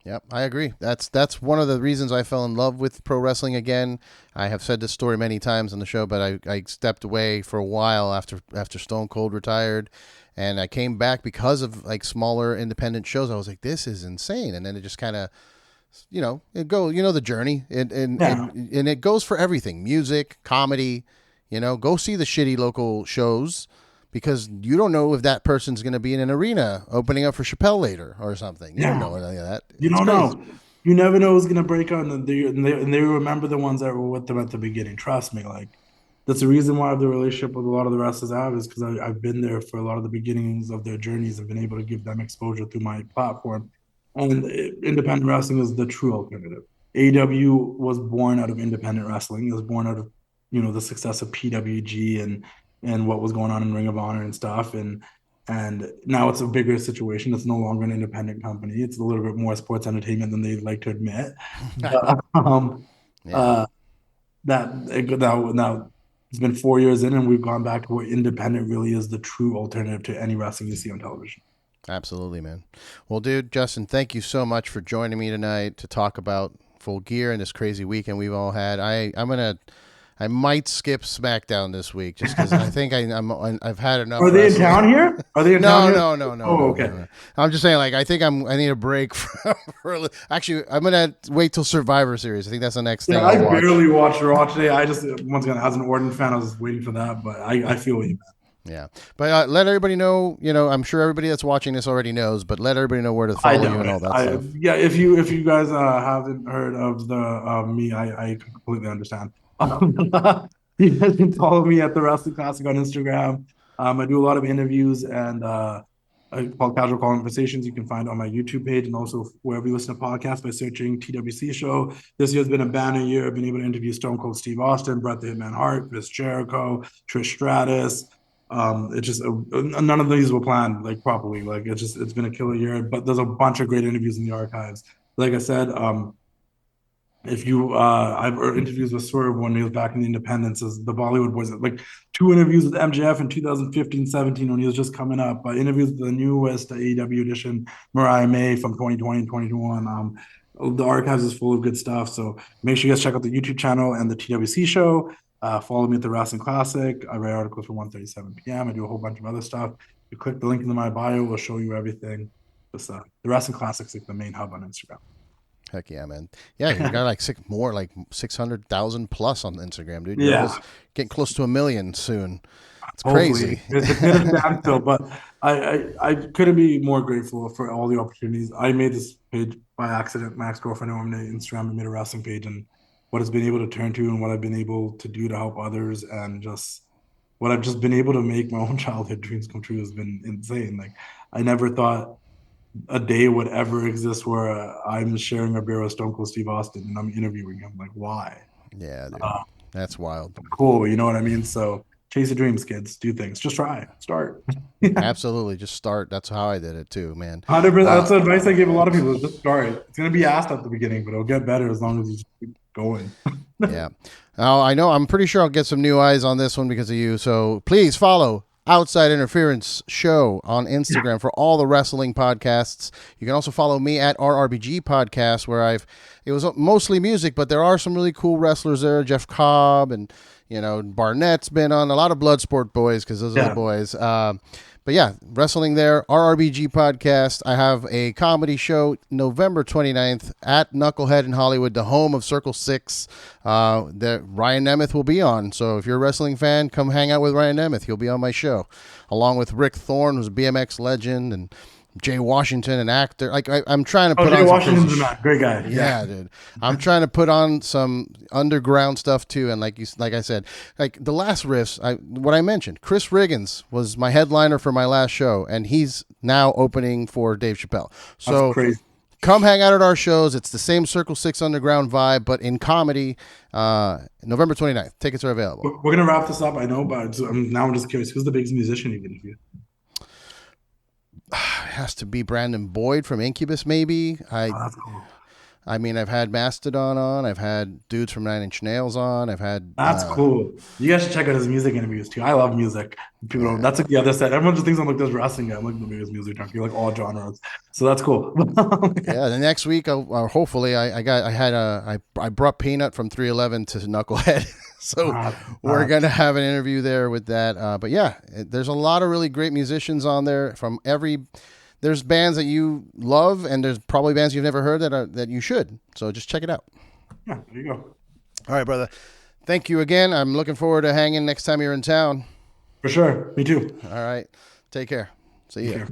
Yep, I agree. That's one of the reasons I fell in love with pro wrestling again. I have said this story many times on the show, but I stepped away for a while after Stone Cold retired, and I came back because of like smaller independent shows. I was like, this is insane, and then it just kind of it go the journey, yeah, and it goes for everything: music, comedy. Go see the shitty local shows because you don't know if that person's going to be in an arena opening up for Chappelle later or something. You don't yeah. know any of that. You It's don't crazy. know. You never know who's gonna break out, and they remember the ones that were with them at the beginning. Trust me, like that's the reason why I have the relationship with a lot of the wrestlers I have is because I've been there for a lot of the beginnings of their journeys and been able to give them exposure through my platform. And independent wrestling is the true alternative. AEW was born out of independent wrestling. It was born out of the success of PWG and what was going on in Ring of Honor and stuff. And now it's a bigger situation. It's no longer an independent company. It's a little bit more sports entertainment than they'd like to admit. But Yeah, uh, now it's been 4 years in, and we've gone back to where independent really is the true alternative to any wrestling you see on television. absolutely, man. Well, dude, Justin, thank you so much for joining me tonight to talk about Full Gear and this crazy weekend we've all had. I'm gonna I might skip SmackDown this week just because I think I've had enough. Are they in town here? Are they in town here? No. Oh, okay. No. I'm just saying, like, I think I need a break actually, I'm gonna wait till Survivor Series. I think that's the next thing. I barely watched Raw today. I just, once again, as an Orton fan, I was just waiting for that, but I feel you, man. Yeah, but let everybody know. I'm sure everybody that's watching this already knows, but let everybody know where to follow you and all that stuff. Yeah, if you guys haven't heard of the me, I completely understand. You guys can follow me at the Wrestling Classic on Instagram. I do a lot of interviews and called Casual Conversations. You can find on my YouTube page and also wherever you listen to podcasts by searching TWC Show. This year's been a banner year. I've been able to interview Stone Cold Steve Austin, Bret the Hitman Hart, Chris Jericho, Trish Stratus. It's just none of these were planned like properly. Like it's been a killer year, but there's a bunch of great interviews in the archives. Like I said, if you I've heard interviews with Swerve when he was back in the Independence as the Bollywood Boys, like 2 interviews with MJF in 2015-17 when he was just coming up, interviews with the newest AEW edition, Mariah May from 2020 and 2021. The archives is full of good stuff, so make sure you guys check out the YouTube channel and the TWC Show. Follow me at the Wrestling Classic. I write articles for 1:37 p.m. I do a whole bunch of other stuff. You click the link in my bio, it'll show you everything. Just, the Wrestling Classic is like the main hub on Instagram. Heck yeah, man. Yeah, you got like 600,000 plus on Instagram, dude. Yeah. You're getting close to 1 million soon. It's crazy. It's a bit of downhill, but I couldn't be more grateful for all the opportunities. I made this page by accident. My ex-girlfriend on Instagram and made a wrestling page, and what I've been able to turn to and what I've been able to do to help others and just what I've just been able to make my own childhood dreams come true has been insane. Like I never thought a day would ever exist where I'm sharing a beer with Stone Cold Steve Austin and I'm interviewing him. Like why? Yeah, dude. That's wild. Cool. You know what I mean? So chase your dreams, kids. Do things. Just try. Start. Absolutely. Just start. That's how I did it too, man. 100%. That's the advice I give a lot of people. Just start. It's going to be asked at the beginning, but it'll get better as long as you just keep going. Yeah. Now, I know I'm pretty sure I'll get some new eyes on this one because of you. So please follow Outside Interference Show on Instagram for all the wrestling podcasts. You can also follow me at RRBG Podcast, where it was mostly music, but there are some really cool wrestlers there. Jeff Cobb and, Barnett's been on, a lot of Bloodsport boys because those are the boys. But yeah, wrestling there, RRBG Podcast. I have a comedy show November 29th at Knucklehead in Hollywood, the home of Circle 6, that Ryan Nemeth will be on. So if you're a wrestling fan, come hang out with Ryan Nemeth. He'll be on my show, along with Rick Thorne, who's a BMX legend, and Jay Washington, an actor. Like I'm trying to put on. Jay Washington's a great guy. Yeah, dude. I'm trying to put on some underground stuff too, and like I said, like the last riffs. What I mentioned, Chris Riggins was my headliner for my last show, and he's now opening for Dave Chappelle. So that's crazy. Come hang out at our shows. It's the same Circle 6 underground vibe, but in comedy. November 29th. Tickets are available. We're gonna wrap this up. I know, but now I'm just curious. Who's the biggest musician you've interviewed? It has to be Brandon Boyd from Incubus, maybe. That's cool. I mean, I've had Mastodon on. I've had dudes from Nine Inch Nails on. That's cool. You guys should check out his music interviews too. I love music. People don't. That's like the other side. Everyone just thinks I'm like this wrestling guy. I'm like the biggest music junkie, like all genres. So that's cool. Yeah. The next week, hopefully, I brought Peanut from 311 to Knucklehead. So we're going to have an interview there with that. But yeah, there's a lot of really great musicians on there from there's bands that you love, and there's probably bands you've never heard that you should. So just check it out. Yeah, there you go. All right, brother. Thank you again. I'm looking forward to hanging next time you're in town. For sure. Me too. All right. Take care. See you.